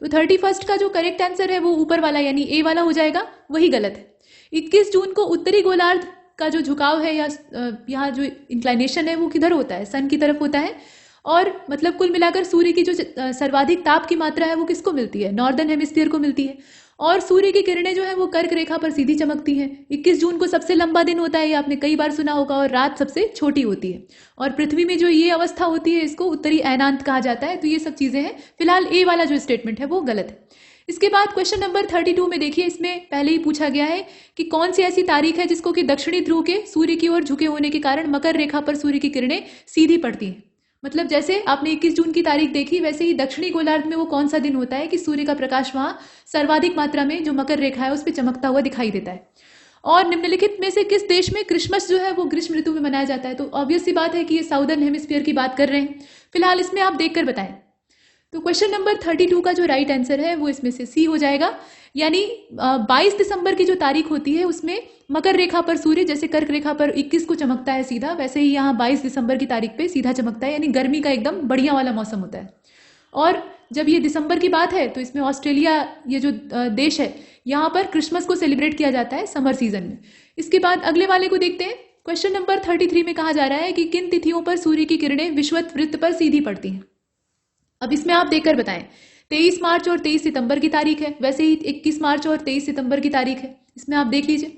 [SPEAKER 2] तो 31 का जो करेक्ट आंसर है वो ऊपर वाला यानी ए वाला हो जाएगा, वही गलत है। 21 जून को उत्तरी गोलार्ध का जो झुकाव है या यहाँ जो इंक्लाइनेशन है वो किधर होता है, सन की तरफ होता है। और मतलब कुल मिलाकर सूर्य की जो सर्वाधिक ताप की मात्रा है वो किसको मिलती है, नॉर्दर्न हेमिस्फीयर को मिलती है। और सूर्य की किरणें जो है वो कर्क रेखा पर सीधी चमकती हैं। 21 जून को सबसे लंबा दिन होता है, ये आपने कई बार सुना होगा, और रात सबसे छोटी होती है। और पृथ्वी में जो ये अवस्था होती है इसको उत्तरी अयनांत कहा जाता है। तो ये सब चीजें हैं। फिलहाल ए वाला जो स्टेटमेंट है वो गलत है। इसके बाद क्वेश्चन नंबर 32 में देखिए, इसमें पहले ही पूछा गया है कि कौन सी ऐसी तारीख है जिसको कि दक्षिणी ध्रुव के सूर्य की ओर झुके होने के कारण मकर रेखा पर सूर्य की किरणें सीधी पड़ती हैं। मतलब जैसे आपने 21 जून की तारीख देखी, वैसे ही दक्षिणी गोलार्ध में वो कौन सा दिन होता है कि सूर्य का प्रकाश वहां सर्वाधिक मात्रा में जो मकर रेखा है उस पर चमकता हुआ दिखाई देता है। और निम्नलिखित में से किस देश में क्रिसमस जो है वो ग्रीष्म ऋतु में मनाया जाता है। तो ऑब्वियस सी बात है कि ये साउदर्न हेमिस्फीयर की बात कर रहे हैं। फिलहाल इसमें आप देखकर बताएं। तो क्वेश्चन नंबर 32 का जो राइट आंसर है वो इसमें से सी हो जाएगा। यानी 22 दिसंबर की जो तारीख होती है उसमें मकर रेखा पर सूर्य जैसे कर्क रेखा पर 21 को चमकता है सीधा, वैसे ही यहाँ 22 दिसंबर की तारीख पे सीधा चमकता है। यानी गर्मी का एकदम बढ़िया वाला मौसम होता है। और जब ये दिसंबर की बात है तो इसमें ऑस्ट्रेलिया ये जो देश है यहाँ पर क्रिसमस को सेलिब्रेट किया जाता है समर सीजन में। इसके बाद अगले वाले को देखते हैं। क्वेश्चन नंबर 33 में कहा जा रहा है कि किन तिथियों पर सूर्य की किरणें विषुवत वृत्त पर सीधी पड़ती हैं। अब इसमें आप देखकर बताएं। 23 मार्च और 23 सितंबर की तारीख है, वैसे ही 21 मार्च और 23 सितंबर की तारीख है। इसमें आप देख लीजिए।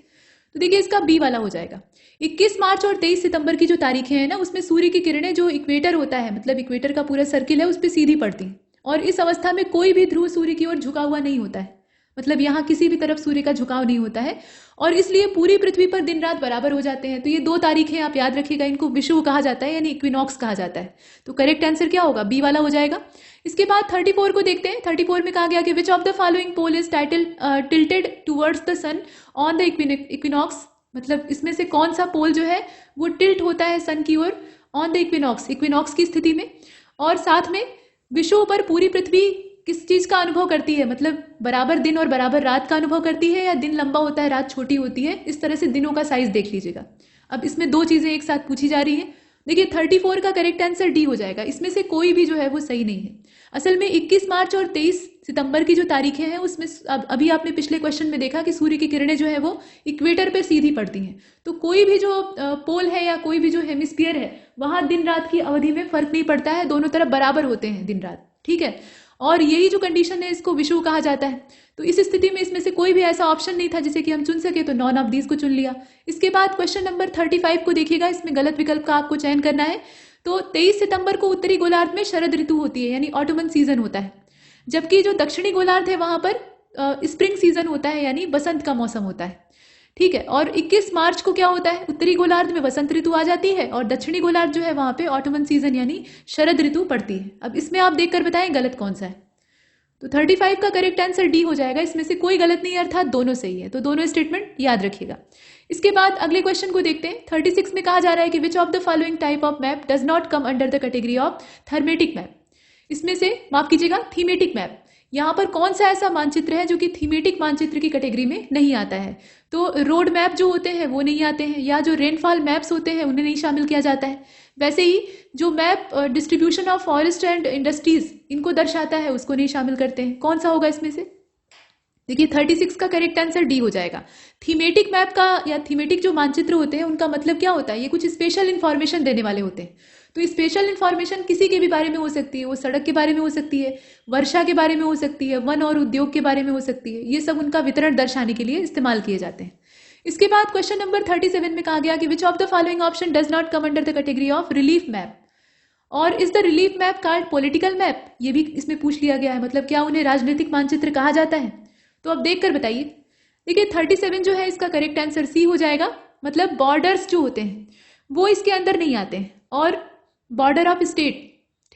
[SPEAKER 2] तो देखिए इसका बी वाला हो जाएगा। 21 मार्च और 23 सितंबर की जो तारीखें हैं ना उसमें सूर्य की किरणें जो इक्वेटर होता है, मतलब इक्वेटर का पूरा सर्किल है, उस पर सीधी पड़ती हैं। और इस अवस्था में कोई भी ध्रुव सूर्य की ओर झुका हुआ नहीं होता है, मतलब यहाँ किसी भी तरफ सूर्य का झुकाव नहीं होता है। और इसलिए पूरी पृथ्वी पर दिन रात बराबर हो जाते हैं। तो ये 2 तारीखें आप याद रखिएगा, इनको विषुव कहा जाता है यानी इक्विनॉक्स कहा जाता है। तो करेक्ट आंसर क्या होगा, बी वाला हो जाएगा। इसके बाद 34 को देखते हैं। 34 में कहा गया कि which of the following pole is tilted towards the sun on the equinox. मतलब इसमें से कौन सा पोल जो है वो टिल्ट होता है सन की ओर ऑन द इक्विनॉक्स की स्थिति में। और साथ में विषुव पर पूरी पृथ्वी किस चीज का अनुभव करती है, मतलब बराबर दिन और बराबर रात का अनुभव करती है, या दिन लंबा होता है रात छोटी होती है। इस तरह से दिनों का साइज देख लीजिएगा। अब इसमें 2 चीजें एक साथ पूछी जा रही है। देखिए 34 का करेक्ट आंसर डी हो जाएगा। इसमें से कोई भी जो है वो सही नहीं है। असल में 21 मार्च और 23 सितंबर की जो तारीखें हैं उसमें अभी आपने पिछले क्वेश्चन में देखा कि सूर्य की किरणें जो है वो इक्वेटर पर सीधी पड़ती हैं। तो कोई भी जो पोल है या कोई भी जो हेमिस्फीयर है वहां दिन रात की अवधि में फर्क नहीं पड़ता है, दोनों तरफ बराबर होते हैं दिन रात। ठीक है, और यही जो कंडीशन है इसको विषुव कहा जाता है। तो इस स्थिति में इसमें से कोई भी ऐसा ऑप्शन नहीं था जिसे कि हम चुन सके, तो नॉन ऑफ दीज को चुन लिया। इसके बाद क्वेश्चन नंबर 35 को देखिएगा। इसमें गलत विकल्प का आपको चयन करना है। तो 23 सितंबर को उत्तरी गोलार्ध में शरद ऋतु होती है यानी ऑटोमन सीजन होता है, जबकि जो दक्षिणी गोलार्ध है वहां पर स्प्रिंग सीजन होता है यानी बसंत का मौसम होता है। ठीक है, और 21 मार्च को क्या होता है, उत्तरी गोलार्ध में वसंत ऋतु आ जाती है और दक्षिणी गोलार्ध जो है वहां पे ऑटोमन सीजन यानी शरद ऋतु पड़ती है। अब इसमें आप देखकर बताएं गलत कौन सा है। तो 35 का करेक्ट आंसर डी हो जाएगा। इसमें से कोई गलत नहीं है, अर्थात दोनों सही है। तो दोनों स्टेटमेंट याद रखिएगा। इसके बाद अगले क्वेश्चन को देखते हैं। 36 में कहा जा रहा है कि which of the following type of map does not come under the category of thematic map. इसमें से माफ कीजिएगा थीमेटिक मैप। यहाँ पर कौन सा ऐसा मानचित्र है जो कि थीमेटिक मानचित्र की कैटेगरी में नहीं आता है। तो रोड मैप जो होते हैं वो नहीं आते हैं, या जो रेनफॉल मैप्स होते हैं उन्हें नहीं शामिल किया जाता है। वैसे ही जो map distribution of forest and industries इनको दर्शाता है उसको नहीं शामिल करते हैं। कौन सा होगा इसमें से, देखिए 36 का करेक्ट आंसर डी हो जाएगा। थीमेटिक मैप का या थीमेटिक जो मानचित्र होते हैं उनका मतलब क्या होता है, ये कुछ स्पेशल इंफॉर्मेशन देने वाले होते हैं। तो स्पेशल इंफॉर्मेशन किसी के भी बारे में हो सकती है, वो सड़क के बारे में हो सकती है, वर्षा के बारे में हो सकती है, वन और उद्योग के बारे में हो सकती है। ये सब उनका वितरण दर्शाने के लिए इस्तेमाल किए जाते हैं। इसके बाद क्वेश्चन नंबर 37 में कहा गया कि which of the following option does not come under the category of relief map, और इज द रिलीफ मैप कार्ड पॉलिटिकल मैप। ये भी इसमें पूछ लिया गया है, मतलब क्या उन्हें राजनीतिक मानचित्र कहा जाता है। तो अब देख कर बताइए। देखिए 37 जो है इसका करेक्ट आंसर सी हो जाएगा। मतलब बॉर्डर्स जो होते हैं वो इसके अंदर नहीं आते हैं, और बॉर्डर ऑफ स्टेट,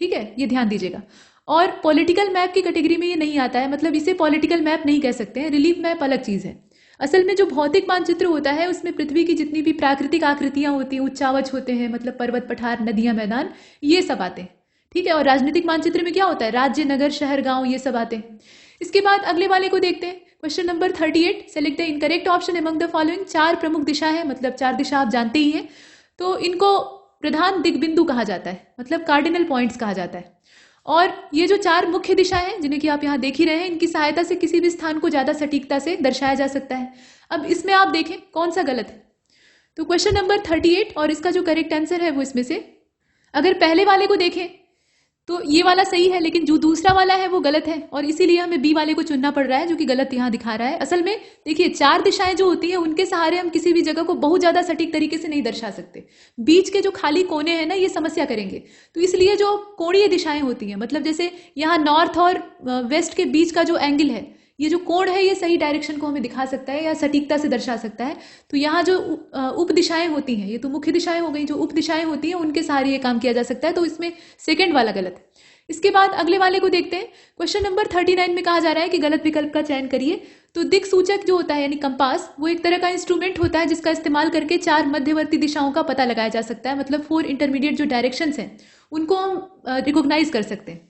[SPEAKER 2] ठीक है, ये ध्यान दीजिएगा। और पॉलिटिकल मैप की कैटेगरी में ये नहीं आता है, मतलब इसे पॉलिटिकल मैप नहीं कह सकते हैं। रिलीफ मैप अलग चीज है। असल में जो भौतिक मानचित्र होता है उसमें पृथ्वी की जितनी भी प्राकृतिक आकृतियां होती हैं, उच्चावच होते हैं, मतलब पर्वत, पठार, नदियां, मैदान, ये सब आते हैं। ठीक है, और राजनीतिक मानचित्र में क्या होता है, राज्य, नगर, शहर, गांव, ये सब आते हैं। इसके बाद अगले वाले को देखते हैं। Question number 38, select the incorrect option among the following. 4 प्रमुख दिशा है, मतलब 4 दिशा आप जानते ही हैं, तो इनको प्रधान दिग्बिंदु कहा जाता है, मतलब कार्डिनल पॉइंट्स कहा जाता है। और ये जो 4 मुख्य दिशा हैं जिन्हें कि आप यहाँ देख ही रहे हैं, इनकी सहायता से किसी भी स्थान को ज्यादा सटीकता से दर्शाया जा सकता है। अब इसमें आप देखें कौन सा गलत है। तो क्वेश्चन नंबर 38 और इसका जो करेक्ट आंसर है वो इसमें से, अगर पहले वाले को देखें तो ये वाला सही है, लेकिन जो दूसरा वाला है वो गलत है, और इसीलिए हमें बी वाले को चुनना पड़ रहा है, जो कि गलत यहाँ दिखा रहा है। असल में देखिए 4 दिशाएं जो होती हैं उनके सहारे हम किसी भी जगह को बहुत ज्यादा सटीक तरीके से नहीं दर्शा सकते। बीच के जो खाली कोने हैं ना, ये समस्या करेंगे। तो इसलिए जो कोणीय दिशाएं होती हैं, मतलब जैसे यहाँ नॉर्थ और वेस्ट के बीच का जो एंगल है, ये जो कोण है, ये सही डायरेक्शन को हमें दिखा सकता है या सटीकता से दर्शा सकता है। तो यहाँ जो उप दिशाएं होती हैं, ये तो मुख्य दिशाएं हो गई, जो उप दिशाएं होती हैं उनके सहारे ये काम किया जा सकता है। तो इसमें सेकंड वाला गलत है। इसके बाद अगले वाले को देखते हैं। क्वेश्चन नंबर 39 में कहा जा रहा है कि गलत विकल्प का चयन करिए। तो दिक सूचक जो होता है यानी कंपास, वो एक तरह का इंस्ट्रूमेंट होता है जिसका इस्तेमाल करके 4 मध्यवर्ती दिशाओं का पता लगाया जा सकता है, मतलब 4 इंटरमीडिएट जो डायरेक्शंस हैं उनको हम रिकॉग्नाइज कर सकते हैं।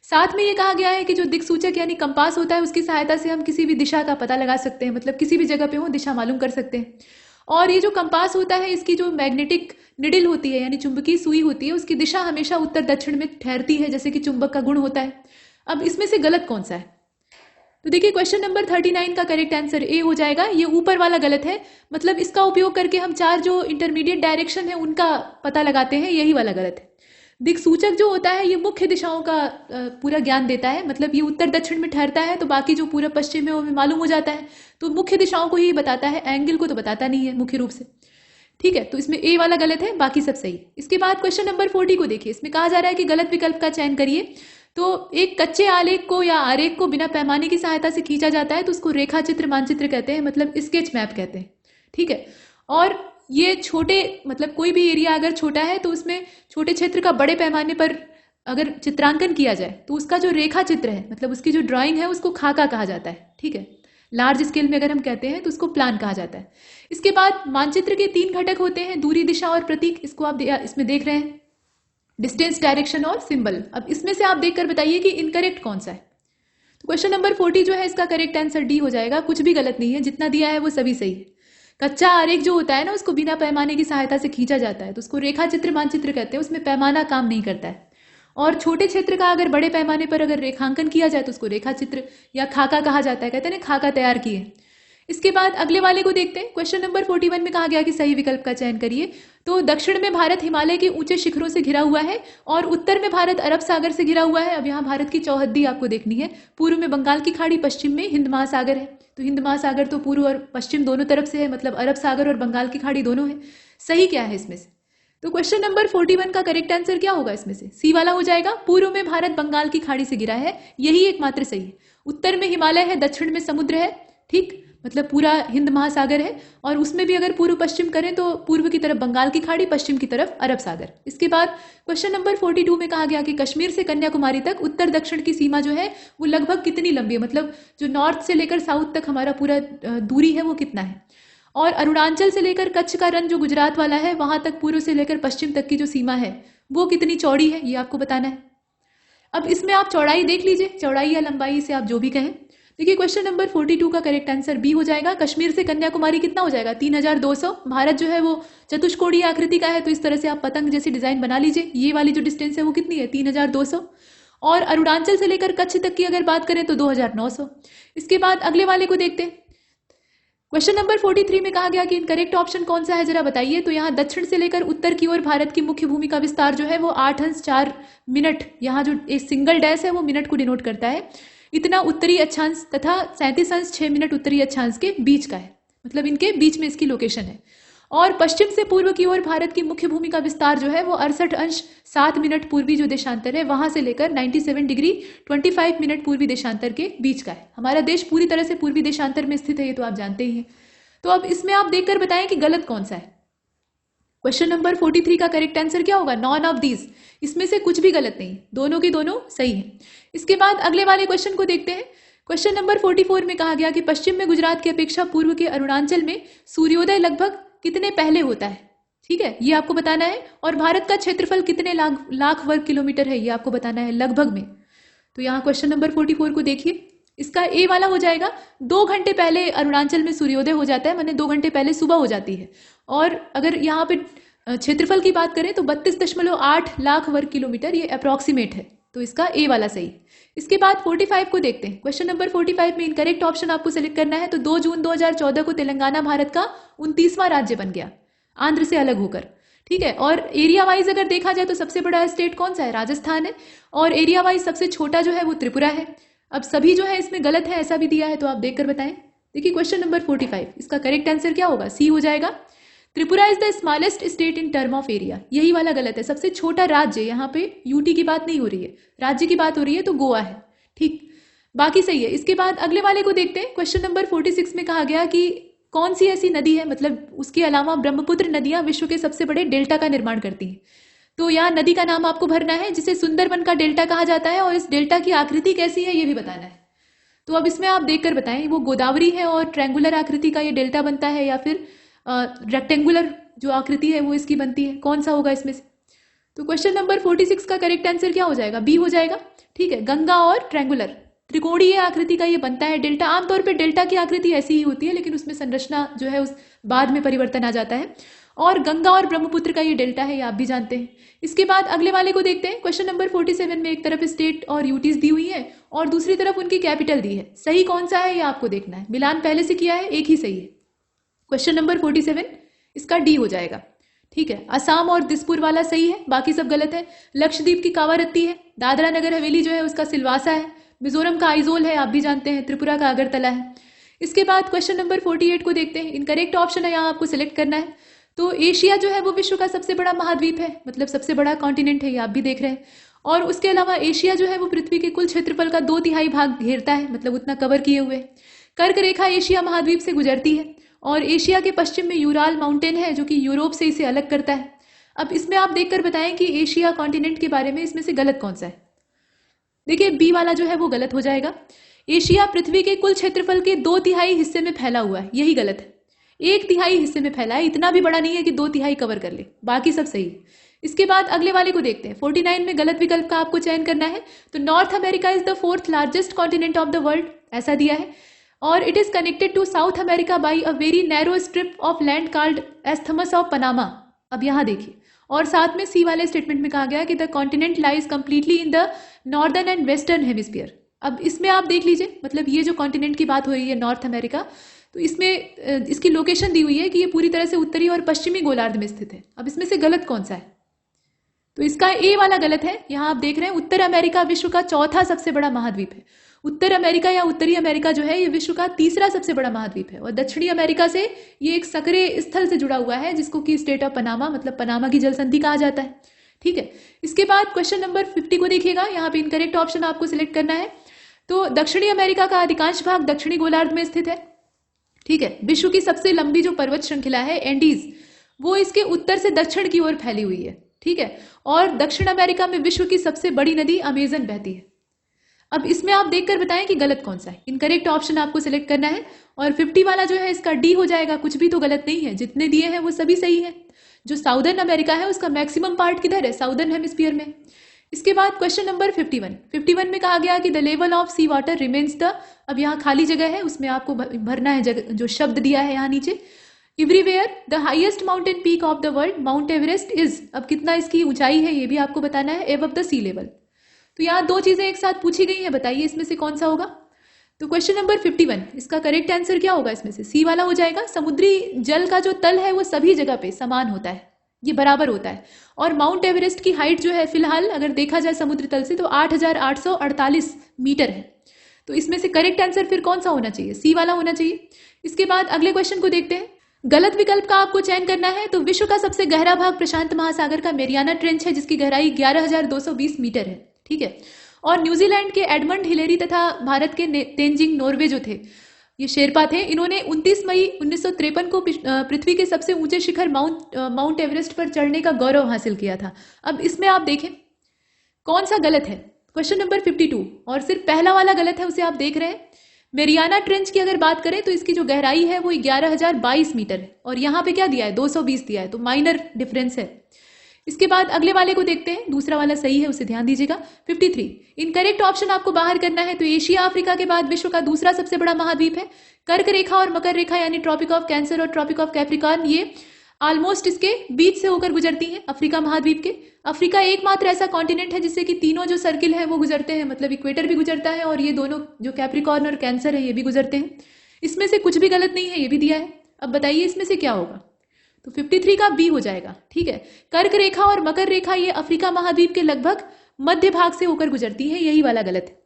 [SPEAKER 2] साथ में ये कहा गया है कि जो दिक्सूचक यानी कंपास होता है उसकी सहायता से हम किसी भी दिशा का पता लगा सकते हैं, मतलब किसी भी जगह पे हो दिशा मालूम कर सकते हैं। और ये जो कंपास होता है, इसकी जो मैग्नेटिक निडिल होती है यानी चुंबकीय सुई होती है, उसकी दिशा हमेशा उत्तर दक्षिण में ठहरती है, जैसे कि चुंबक का गुण होता है। अब इसमें से गलत कौन सा है? तो देखिए क्वेश्चन नंबर 39 का करेक्ट आंसर ए हो जाएगा। ये ऊपर वाला गलत है, मतलब इसका उपयोग करके हम 4 जो इंटरमीडिएट डायरेक्शन है उनका पता लगाते हैं, यही वाला गलत है। दिक्सूचक जो होता है ये मुख्य दिशाओं का पूरा ज्ञान देता है, मतलब ये उत्तर दक्षिण में ठहरता है, तो बाकी जो पूरा पश्चिम है वो हमें मालूम हो जाता है। तो मुख्य दिशाओं को ही बताता है, एंगल को तो बताता नहीं है मुख्य रूप से। ठीक है, तो इसमें ए वाला गलत है, बाकी सब सही। इसके बाद क्वेश्चन नंबर 40 को देखिए। इसमें कहा जा रहा है कि गलत विकल्प का चयन करिए। तो एक कच्चे आलेख को या आरेख को बिना पैमाने की सहायता से खींचा जाता है तो उसको रेखा चित्र मानचित्र कहते हैं, मतलब स्केच मैप कहते हैं। ठीक है, और ये छोटे, मतलब कोई भी एरिया अगर छोटा है तो उसमें छोटे क्षेत्र का बड़े पैमाने पर अगर चित्रांकन किया जाए तो उसका जो रेखा चित्र है, मतलब उसकी जो ड्राइंग है, उसको खाका कहा जाता है। ठीक है, लार्ज स्केल में अगर हम कहते हैं तो उसको प्लान कहा जाता है। इसके बाद मानचित्र के 3 घटक होते हैं, दूरी, दिशा और प्रतीक। इसको आप इसमें देख रहे हैं, डिस्टेंस, डायरेक्शन और सिंबल। अब इसमें से आप देखकर बताइए कि इनकरेक्ट कौन सा है। तो क्वेश्चन नंबर 40 जो है, इसका करेक्ट आंसर डी हो जाएगा। कुछ भी गलत नहीं है, जितना दिया है वो सभी सही है। कच्चा आरेख जो होता है ना, उसको बिना पैमाने की सहायता से खींचा जाता है तो उसको रेखा चित्र मानचित्र कहते हैं, उसमें पैमाना काम नहीं करता है। और छोटे क्षेत्र का अगर बड़े पैमाने पर अगर रेखांकन किया जाए तो उसको रेखा चित्र या खाका कहा जाता है, कहते हैं ना खाका तैयार किए। इसके बाद अगले वाले को देखते हैं। क्वेश्चन नंबर 41 में कहा गया कि सही विकल्प का चयन करिए। तो दक्षिण में भारत हिमालय के ऊंचे शिखरों से घिरा हुआ है और उत्तर में भारत अरब सागर से घिरा हुआ है। अब यहाँ भारत की चौहद्दी आपको देखनी है। पूर्व में बंगाल की खाड़ी, पश्चिम में हिंद महासागर है। तो हिंद महासागर तो पूर्व और पश्चिम दोनों तरफ से है, मतलब अरब सागर और बंगाल की खाड़ी दोनों है। सही क्या है इसमें से? तो क्वेश्चन नंबर 41 का करेक्ट आंसर क्या होगा इसमें से? सी वाला हो जाएगा। पूर्व में भारत बंगाल की खाड़ी से घिरा है, यही एकमात्र सही है। उत्तर में हिमालय है, दक्षिण में समुद्र है। ठीक, मतलब पूरा हिंद महासागर है, और उसमें भी अगर पूर्व पश्चिम करें तो पूर्व की तरफ बंगाल की खाड़ी, पश्चिम की तरफ अरब सागर। इसके बाद क्वेश्चन नंबर 42 में कहा गया कि कश्मीर से कन्याकुमारी तक उत्तर दक्षिण की सीमा जो है वो लगभग कितनी लंबी है, मतलब जो नॉर्थ से लेकर साउथ तक हमारा पूरा दूरी है वो कितना है। और अरुणाचल से लेकर कच्छ का रन जो गुजरात वाला है, वहां तक पूर्व से लेकर पश्चिम तक की जो सीमा है वो कितनी चौड़ी है, ये आपको बताना है। अब इसमें आप चौड़ाई देख लीजिए, चौड़ाई या लंबाई से आप जो भी कहें। देखिए क्वेश्चन नंबर 42 का करेक्ट आंसर बी हो जाएगा। कश्मीर से कन्याकुमारी कितना हो जाएगा? 3200। भारत जो है वो चतुष्कोणीय आकृति का है, तो इस तरह से आप पतंग जैसी डिजाइन बना लीजिए। ये वाली जो डिस्टेंस है वो कितनी है? 3200। और अरुणाचल से लेकर कच्छ तक की अगर बात करें तो 2900। इसके बाद अगले वाले को देखते हैं। क्वेश्चन नंबर 43 में कहा गया कि इनकरेक्ट ऑप्शन कौन सा है, जरा बताइए। तो यहाँ दक्षिण से लेकर उत्तर की ओर भारत की मुख्य भूमि का विस्तार जो है वो 8 अंश 4 मिनट, यहाँ जो एक सिंगल डैश है वो मिनट को डिनोट करता है, इतना उत्तरी अक्षांश तथा 37 अंश 6 मिनट उत्तरी अक्षांश के बीच का है, मतलब इनके बीच में इसकी लोकेशन है। और पश्चिम से पूर्व की ओर भारत की मुख्य भूमि का विस्तार जो है वो 68 अंश 7 मिनट पूर्वी जो देशांतर है वहां से लेकर 97 डिग्री 25 मिनट पूर्वी देशांतर के बीच का है। हमारा देश पूरी तरह से पूर्वी देशांतर में स्थित है, ये तो आप जानते ही हैं। तो अब इसमें आप देखकर बताएं कि गलत कौन सा है। क्वेश्चन नंबर 43 का करेक्ट आंसर क्या होगा? None of these. इसमें से कुछ भी गलत नहीं, दोनों की दोनों सही है। इसके बाद अगले वाले क्वेश्चन को देखते हैं। क्वेश्चन नंबर 44 में कहा गया कि पश्चिम में गुजरात की अपेक्षा पूर्व के अरुणाचल में सूर्योदय लगभग कितने पहले होता है। ठीक है, ये आपको बताना है। और भारत का क्षेत्रफल कितने लाख वर्ग किलोमीटर है, ये आपको बताना है लगभग में। तो यहाँ क्वेश्चन नंबर 44 को देखिए, इसका ए वाला हो जाएगा 2 घंटे पहले अरुणाचल में सूर्योदय हो जाता है, माने 2 घंटे पहले सुबह हो जाती है। और अगर यहाँ पे क्षेत्रफल की बात करें तो 32.8 लाख वर्ग किलोमीटर, ये अप्रोक्सीमेट है। तो इसका ए वाला सही। इसके बाद 45 को देखते हैं। क्वेश्चन नंबर 45 में इनकरेक्ट ऑप्शन आपको सिलेक्ट करना है। तो 2 जून 2014 को तेलंगाना भारत का 29वां राज्य बन गया, आंध्र से अलग होकर। ठीक है, और एरिया वाइज अगर देखा जाए तो सबसे बड़ा स्टेट कौन सा है, राजस्थान है। और एरिया वाइज सबसे छोटा जो है वो त्रिपुरा है। अब सभी जो है इसमें गलत है, ऐसा भी दिया है, तो आप देखकर बताएं। देखिए क्वेश्चन नंबर 45, इसका करेक्ट आंसर क्या होगा, सी हो जाएगा। Tripura is the smallest state in term of area, यही वाला गलत है। सबसे छोटा राज्य, यहाँ पे यूटी की बात नहीं हो रही है, राज्य की बात हो रही है, तो गोवा है। ठीक, बाकी सही है। इसके बाद अगले वाले को देखते हैं। क्वेश्चन नंबर 46 में कहा गया कि कौन सी ऐसी नदी है, मतलब उसके अलावा ब्रह्मपुत्र नदियां विश्व के सबसे बड़े डेल्टा का निर्माण करती हैं। तो यहाँ नदी का नाम आपको भरना है, जिसे सुंदरबन का डेल्टा कहा जाता है, और इस डेल्टा की आकृति कैसी है ये भी बताना है। तो अब इसमें आप देखकर बताएं, वो गोदावरी है और ट्रायंगुलर आकृति का ये डेल्टा बनता है, या फिर रेक्टेंगुलर जो आकृति है वो इसकी बनती है, कौन सा होगा इसमें से। तो क्वेश्चन नंबर 46 का करेक्ट आंसर क्या हो जाएगा, बी हो जाएगा। ठीक है, गंगा और ट्रायंगुलर त्रिकोणीय आकृति का ये बनता है डेल्टा। आमतौर पे डेल्टा की आकृति ऐसी ही होती है, लेकिन उसमें संरचना जो है उस बाद में परिवर्तन आ जाता है। और गंगा और ब्रह्मपुत्र का ये डेल्टा है, ये आप भी जानते हैं। इसके बाद अगले वाले को देखते हैं। क्वेश्चन नंबर 47 में एक तरफ स्टेट और यूटीज दी हुई है और दूसरी तरफ उनकी कैपिटल दी है। सही कौन सा है ये आपको देखना है। मिलान पहले से किया है, एक ही सही है। क्वेश्चन नंबर 47, इसका डी हो जाएगा। ठीक है, असम और दिसपुर वाला सही है, बाकी सब गलत है। लक्षद्वीप की कावारत्ती है, दादरा नगर हवेली जो है उसका सिलवासा है, मिजोरम का आइजोल है, आप भी जानते हैं, त्रिपुरा का अगरतला है। इसके बाद क्वेश्चन नंबर 48 को देखते हैं। इनकरेक्ट ऑप्शन है, यहाँ आपको सिलेक्ट करना है। तो एशिया जो है वो विश्व का सबसे बड़ा महाद्वीप है, मतलब सबसे बड़ा कॉन्टिनेंट है, ये आप भी देख रहे हैं। और उसके अलावा एशिया जो है वो पृथ्वी के कुल क्षेत्रफल का 2/3 भाग घेरता है, मतलब उतना कवर किए हुए। कर्क रेखा एशिया महाद्वीप से गुजरती है और एशिया के पश्चिम में यूराल माउंटेन है जो कि यूरोप से इसे अलग करता है। अब इसमें आप देखकर बताएं कि एशिया कॉन्टिनेंट के बारे में इसमें से गलत कौन सा है। देखिए बी वाला जो है वो गलत हो जाएगा। एशिया पृथ्वी के कुल क्षेत्रफल के 2/3 हिस्से में फैला हुआ है, यही गलत है। 1/3 हिस्से में फैला है, इतना भी बड़ा नहीं है कि 2/3 कवर कर ले, बाकी सब सही है। इसके बाद अगले वाले को देखते हैं। 49 में गलत विकल्प का आपको चयन करना है। तो North America is the 4th largest continent of the world, ऐसा दिया है। और it is connected to South America by a very narrow strip of land called isthmus of Panama. अब यहाँ देखिए, और साथ में सी वाले स्टेटमेंट में कहा गया कि the continent lies completely in the northern and western hemisphere. अब इसमें आप देख लीजिए, मतलब ये जो कॉन्टिनेंट की बात हो रही है नॉर्थ अमेरिका, तो इसमें इसकी लोकेशन दी हुई है कि ये पूरी तरह से उत्तरी और पश्चिमी गोलार्ध में स्थित है। अब इसमें से गलत कौन सा है, तो इसका ए वाला गलत है। यहाँ आप देख रहे हैं उत्तर अमेरिका विश्व का 4था सबसे बड़ा महाद्वीप है। उत्तर अमेरिका या उत्तरी अमेरिका जो है ये विश्व का 3रा सबसे बड़ा महाद्वीप है। और दक्षिणी अमेरिका से ये एक सक्रिय स्थल से जुड़ा हुआ है जिसको कि स्टेट ऑफ पनामा, मतलब पनामा की जल संधि कहा जाता है। ठीक है, इसके बाद क्वेश्चन नंबर 50 को देखिएगा। यहाँ पे इनकरेक्ट ऑप्शन आपको सिलेक्ट करना है। तो दक्षिणी अमेरिका का अधिकांश भाग दक्षिणी गोलार्ध में स्थित है। ठीक है, विश्व की सबसे लंबी जो पर्वत श्रृंखला है एंडीज, वो इसके उत्तर से दक्षिण की ओर फैली हुई है। ठीक है, और दक्षिण अमेरिका में विश्व की सबसे बड़ी नदी अमेजन बहती है। अब इसमें आप देखकर बताएं कि गलत कौन सा है। इनकरेक्ट ऑप्शन आपको सिलेक्ट करना है। और 50 वाला जो है इसका डी हो जाएगा, कुछ भी तो गलत नहीं है, जितने दिए हैं वो सभी सही है। जो साउदर्न अमेरिका है उसका मैक्सिमम पार्ट किधर है, साउदर्न हेमिस्फीयर में। इसके बाद क्वेश्चन नंबर 51 में कहा गया कि the level of sea water remains the, अब यहाँ खाली जगह है, उसमें आपको भरना है जो शब्द दिया है यहाँ नीचे, everywhere the highest mountain peak of the world mount Everest is. अब कितना इसकी ऊंचाई है ये भी आपको बताना है, एबव द सी लेवल। तो यहाँ 2 चीजें एक साथ पूछी गई हैं, बताइए इसमें से कौन सा होगा। तो क्वेश्चन नंबर 51, इसका करेक्ट आंसर क्या होगा, इसमें से सी वाला हो जाएगा। समुद्री जल का जो तल है वो सभी जगह पे समान होता है, ये बराबर होता है। और माउंट एवरेस्ट की हाइट जो है फिलहाल अगर देखा जाए समुद्र तल से तो 8,848 मीटर है। तो इसमें से करेक्ट आंसर फिर कौन सा होना चाहिए, सी वाला होना चाहिए। इसके बाद अगले क्वेश्चन को देखते हैं। गलत विकल्प का आपको चयन करना है। तो विश्व का सबसे गहरा भाग प्रशांत महासागर का मेरियाना ट्रेंच है जिसकी गहराई 11,220 मीटर है। ठीक है, और न्यूजीलैंड के एडमंड हिलेरी तथा भारत के तेंजिंग नॉर्वे जो थे, ये शेरपा थे, इन्होंने 29 मई 1953 को पृथ्वी के सबसे ऊंचे शिखर माउंट एवरेस्ट पर चढ़ने का गौरव हासिल किया था। अब इसमें आप देखें कौन सा गलत है, क्वेश्चन नंबर 52, और सिर्फ पहला वाला गलत है, उसे आप देख रहे हैं। मेरियाना ट्रेंच की अगर बात करें तो इसकी जो गहराई है वो 11,022 मीटर है और यहाँ पे क्या दिया है 220 दिया है, तो माइनर डिफरेंस है। इसके बाद अगले वाले को देखते हैं, दूसरा वाला सही है उसे ध्यान दीजिएगा। 53 इनकरेक्ट ऑप्शन आपको बाहर करना है। तो एशिया अफ्रीका के बाद विश्व का दूसरा सबसे बड़ा महाद्वीप है। कर्क रेखा और मकर रेखा यानी ट्रॉपिक ऑफ कैंसर और ट्रॉपिक ऑफ कैप्रिकॉर्न ये ऑलमोस्ट इसके बीच से होकर गुजरती हैं अफ्रीका महाद्वीप के। अफ्रीका एकमात्र ऐसा कॉन्टिनेंट है जिससे कि तीनों जो सर्किल है वो गुजरते हैं, मतलब इक्वेटर भी गुजरता है और ये दोनों जो कैप्रिकॉर्न और कैंसर है ये भी गुजरते हैं। इसमें से कुछ भी गलत नहीं है, ये भी दिया है। अब बताइए इसमें से क्या होगा, तो 53 का बी हो जाएगा। ठीक है, कर्क रेखा और मकर रेखा ये अफ्रीका महाद्वीप के लगभग मध्य भाग से होकर गुजरती है, यही वाला गलत है।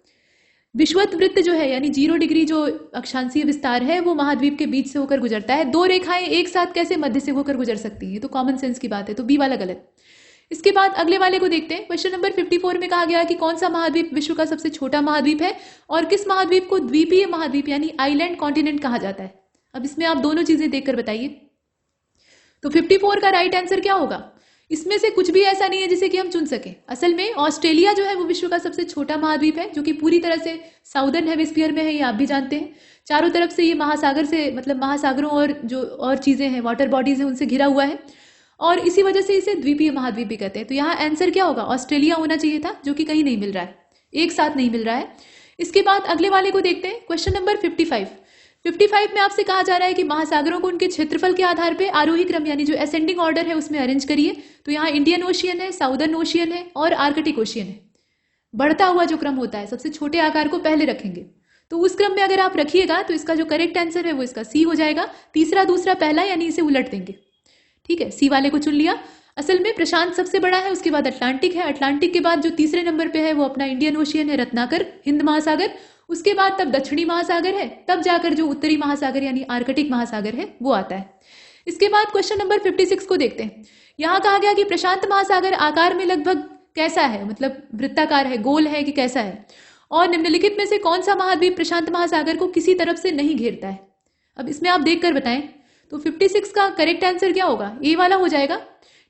[SPEAKER 2] विषुवत वृत्त जो है यानी 0 डिग्री जो अक्षांशीय विस्तार है वो महाद्वीप के बीच से होकर गुजरता है। दो रेखाएं एक साथ कैसे मध्य से होकर गुजर सकती हैं, तो कॉमन सेंस की बात है, तो बी वाला गलत। इसके बाद अगले वाले को देखते हैं। क्वेश्चन नंबर 54 में कहा गया कि कौन सा महाद्वीप विश्व का सबसे छोटा महाद्वीप है और किस महाद्वीप को द्वीपीय महाद्वीप यानी आइलैंड कॉन्टिनेंट कहा जाता है। अब इसमें आप दोनों चीजें देखकर बताइए। तो 54 का राइट आंसर क्या होगा, इसमें से कुछ भी ऐसा नहीं है जिसे कि हम चुन सकें। असल में ऑस्ट्रेलिया जो है वो विश्व का सबसे छोटा महाद्वीप है जो कि पूरी तरह से साउदर्न हेमिस्फीयर में है, ये आप भी जानते हैं। चारों तरफ से ये महासागर से मतलब महासागरों और जो और चीजें हैं वाटर बॉडीज हैं उनसे घिरा हुआ है और इसी वजह से इसे द्वीपीय महाद्वीप भी कहते हैं। तो यहाँ आंसर क्या होगा, ऑस्ट्रेलिया होना चाहिए था, जो कि कहीं नहीं मिल रहा है, एक साथ नहीं मिल रहा है। इसके बाद अगले वाले को देखते हैं। क्वेश्चन नंबर 55 में आपसे कहा जा रहा है कि महासागरों को उनके क्षेत्रफल के आधार पर आरोही क्रम यानी जो असेंडिंग ऑर्डर है उसमें अरेंज करिए। तो यहाँ इंडियन ओशियन है, साउदर्न ओशियन है और आर्कटिक ओशियन है। बढ़ता हुआ जो क्रम होता है सबसे छोटे आकार को पहले रखेंगे, तो उस क्रम में अगर आप रखिएगा तो इसका जो करेक्ट आंसर है वो इसका सी हो जाएगा। तीसरा दूसरा पहला यानी इसे उलट देंगे। ठीक है, सी वाले को चुन लिया। असल में प्रशांत सबसे बड़ा है, उसके बाद अटलांटिक है, अटलांटिक के बाद जो तीसरे नंबर पे है वो अपना इंडियन ओशियन है, रत्नाकर हिंद महासागर, उसके बाद तब दक्षिणी महासागर है, तब जाकर जो उत्तरी महासागर यानी आर्कटिक महासागर है वो आता है। इसके बाद क्वेश्चन नंबर 56 को देखते हैं। यहाँ कहा गया कि प्रशांत महासागर आकार में लगभग कैसा है, मतलब वृत्ताकार है, गोल है कि कैसा है, और निम्नलिखित में से कौन सा महाद्वीप प्रशांत महासागर को किसी तरफ से नहीं घेरता है। अब इसमें आप देखकर बताएं। तो 56 का करेक्ट आंसर क्या होगा, ए वाला हो जाएगा।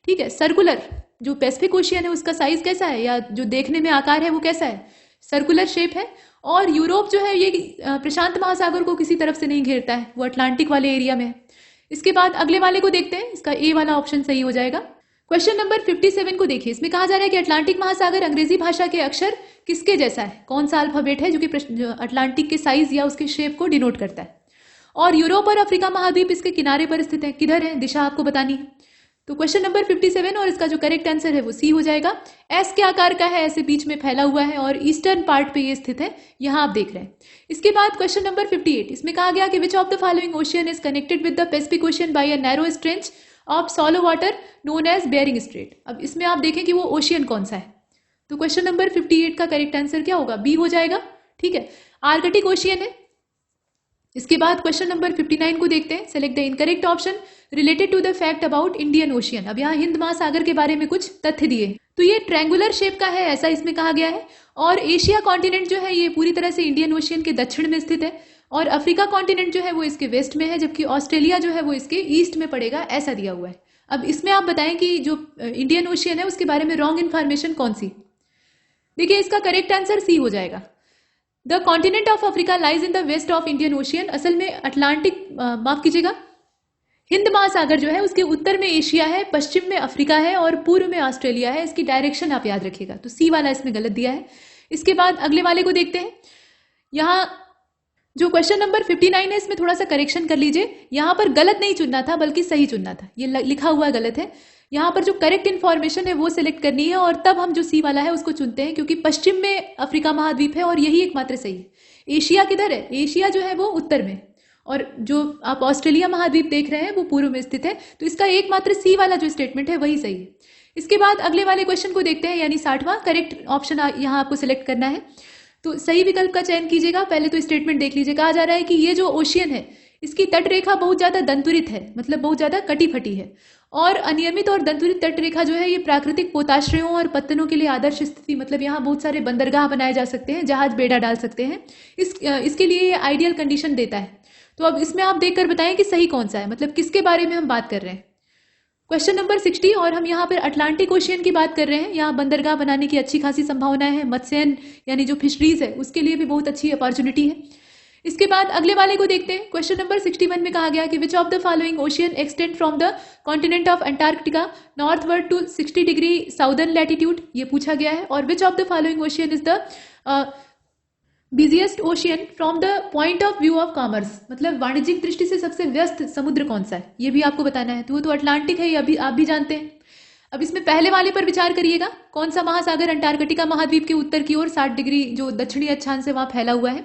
[SPEAKER 2] ठीक है, सर्कुलर जो पैसिफिक ओशियन है उसका साइज कैसा है या जो देखने में आकार है वो कैसा है, सर्कुलर शेप है। और यूरोप जो है ये प्रशांत महासागर को किसी तरफ से नहीं घेरता है, वो अटलांटिक वाले एरिया में है। इसके बाद अगले वाले को देखते हैं, इसका ए वाला ऑप्शन सही हो जाएगा। क्वेश्चन नंबर 57 को देखिए। इसमें कहा जा रहा है कि अटलांटिक महासागर अंग्रेजी भाषा के अक्षर किसके जैसा है, कौन सा अल्फाबेट है जो कि अटलांटिक के साइज या उसके शेप को डिनोट करता है। और यूरोप और अफ्रीका महाद्वीप इसके किनारे पर स्थित है, किधर है दिशा आपको बतानी है। तो क्वेश्चन नंबर 57 और इसका जो करेक्ट आंसर है वो सी हो जाएगा। एस के आकार का है, ऐसे बीच में फैला हुआ है और ईस्टर्न पार्ट पे ये स्थित है, यहाँ आप देख रहे हैं। इसके बाद क्वेश्चन नंबर 58, इसमें कहा गया कि which of the following ocean is connected with the Pacific ocean by a narrow stretch of shallow water known as Bering strait. अब इसमें आप देखें कि वो ओशियन कौन सा है। तो क्वेश्चन नंबर 58 का करेक्ट आंसर क्या होगा, बी हो जाएगा। ठीक है, आर्कटिक ओशियन है। इसके बाद क्वेश्चन नंबर 59 को देखते हैं। Select the incorrect option related to the fact about Indian Ocean. अब यहाँ हिंद महासागर के बारे में कुछ तथ्य दिए। तो ये ट्रायंगुलर शेप का है, ऐसा इसमें कहा गया है। और एशिया कॉन्टिनेंट जो है ये पूरी तरह से इंडियन ओशियन के दक्षिण में स्थित है और अफ्रीका कॉन्टिनेंट जो है वो इसके वेस्ट में है, जबकि ऑस्ट्रेलिया जो है वो इसके ईस्ट में पड़ेगा, ऐसा दिया हुआ है। अब इसमें आप बताएं कि जो इंडियन ओशियन है उसके बारे में रॉन्ग इन्फॉर्मेशन कौन सी। देखिए इसका करेक्ट आंसर सी हो जाएगा। The continent of Africa lies in the west of Indian Ocean. असल में अटलांटिक माफ कीजिएगा, हिंद महासागर जो है उसके उत्तर में एशिया है, पश्चिम में अफ्रीका है और पूर्व में ऑस्ट्रेलिया है। इसकी डायरेक्शन आप याद रखिएगा। तो सी वाला इसमें गलत दिया है। इसके बाद अगले वाले को देखते हैं। यहाँ जो क्वेश्चन नंबर 59 है इसमें थोड़ा सा करेक्शन कर लीजिए। यहाँ पर गलत नहीं चुनना था बल्कि सही चुनना था, ये लिखा हुआ गलत है। यहाँ पर जो करेक्ट इन्फॉर्मेशन है वो सिलेक्ट करनी है और तब हम जो सी वाला है उसको चुनते हैं, क्योंकि पश्चिम में अफ्रीका महाद्वीप है और यही एकमात्र सही है। एशिया किधर है, एशिया जो है वो उत्तर में और जो आप ऑस्ट्रेलिया महाद्वीप देख रहे हैं वो पूर्व में स्थित है। तो इसका एकमात्र सी वाला जो स्टेटमेंट है वही सही है। इसके बाद अगले वाले क्वेश्चन को देखते हैं, यानी 60वां करेक्ट ऑप्शन यहाँ आपको सिलेक्ट करना है। तो सही विकल्प का चयन कीजिएगा। पहले तो स्टेटमेंट देख लीजिए। कहा जा रहा है कि ये जो ओशियन है इसकी तट रेखा बहुत ज्यादा दंतुरित है, मतलब बहुत ज्यादा कटी फटी है। और अनियमित और दंतुरित तट रेखा जो है ये प्राकृतिक पोताश्रयों और पत्तनों के लिए आदर्श स्थिति, मतलब यहाँ बहुत सारे बंदरगाह बनाए जा सकते हैं, जहाज बेड़ा डाल सकते हैं, इसके लिए ये आइडियल कंडीशन देता है। तो अब इसमें आप देखकर बताएं कि सही कौन सा है, मतलब किसके बारे में हम बात कर रहे हैं। क्वेश्चन नंबर 60 और हम यहाँ पर अटलांटिक ओशियन की बात कर रहे हैं। यहाँ बंदरगाह बनाने की अच्छी खासी संभावनाएं हैं। मत्स्यन यानी जो फिशरीज है उसके लिए भी बहुत अच्छी अपॉर्चुनिटी है। इसके बाद अगले वाले को देखते हैं। क्वेश्चन नंबर 61 में कहा गया कि which of the following ocean extend from the continent of Antarctica northward to 60 degree southern latitude, ये पूछा गया है। और which of the following ocean is the busiest ocean from the point of view of commerce, मतलब वाणिज्यिक दृष्टि से सबसे व्यस्त समुद्र कौन सा है, ये भी आपको बताना है। तो वो तो अटलांटिक है, ये अभी आप भी जानते हैं। अब इसमें पहले वाले पर विचार करिएगा, कौन सा महासागर अंटार्कटिका महाद्वीप के उत्तर की ओर 60 डिग्री जो दक्षिणी अक्षांश से वहां फैला हुआ है।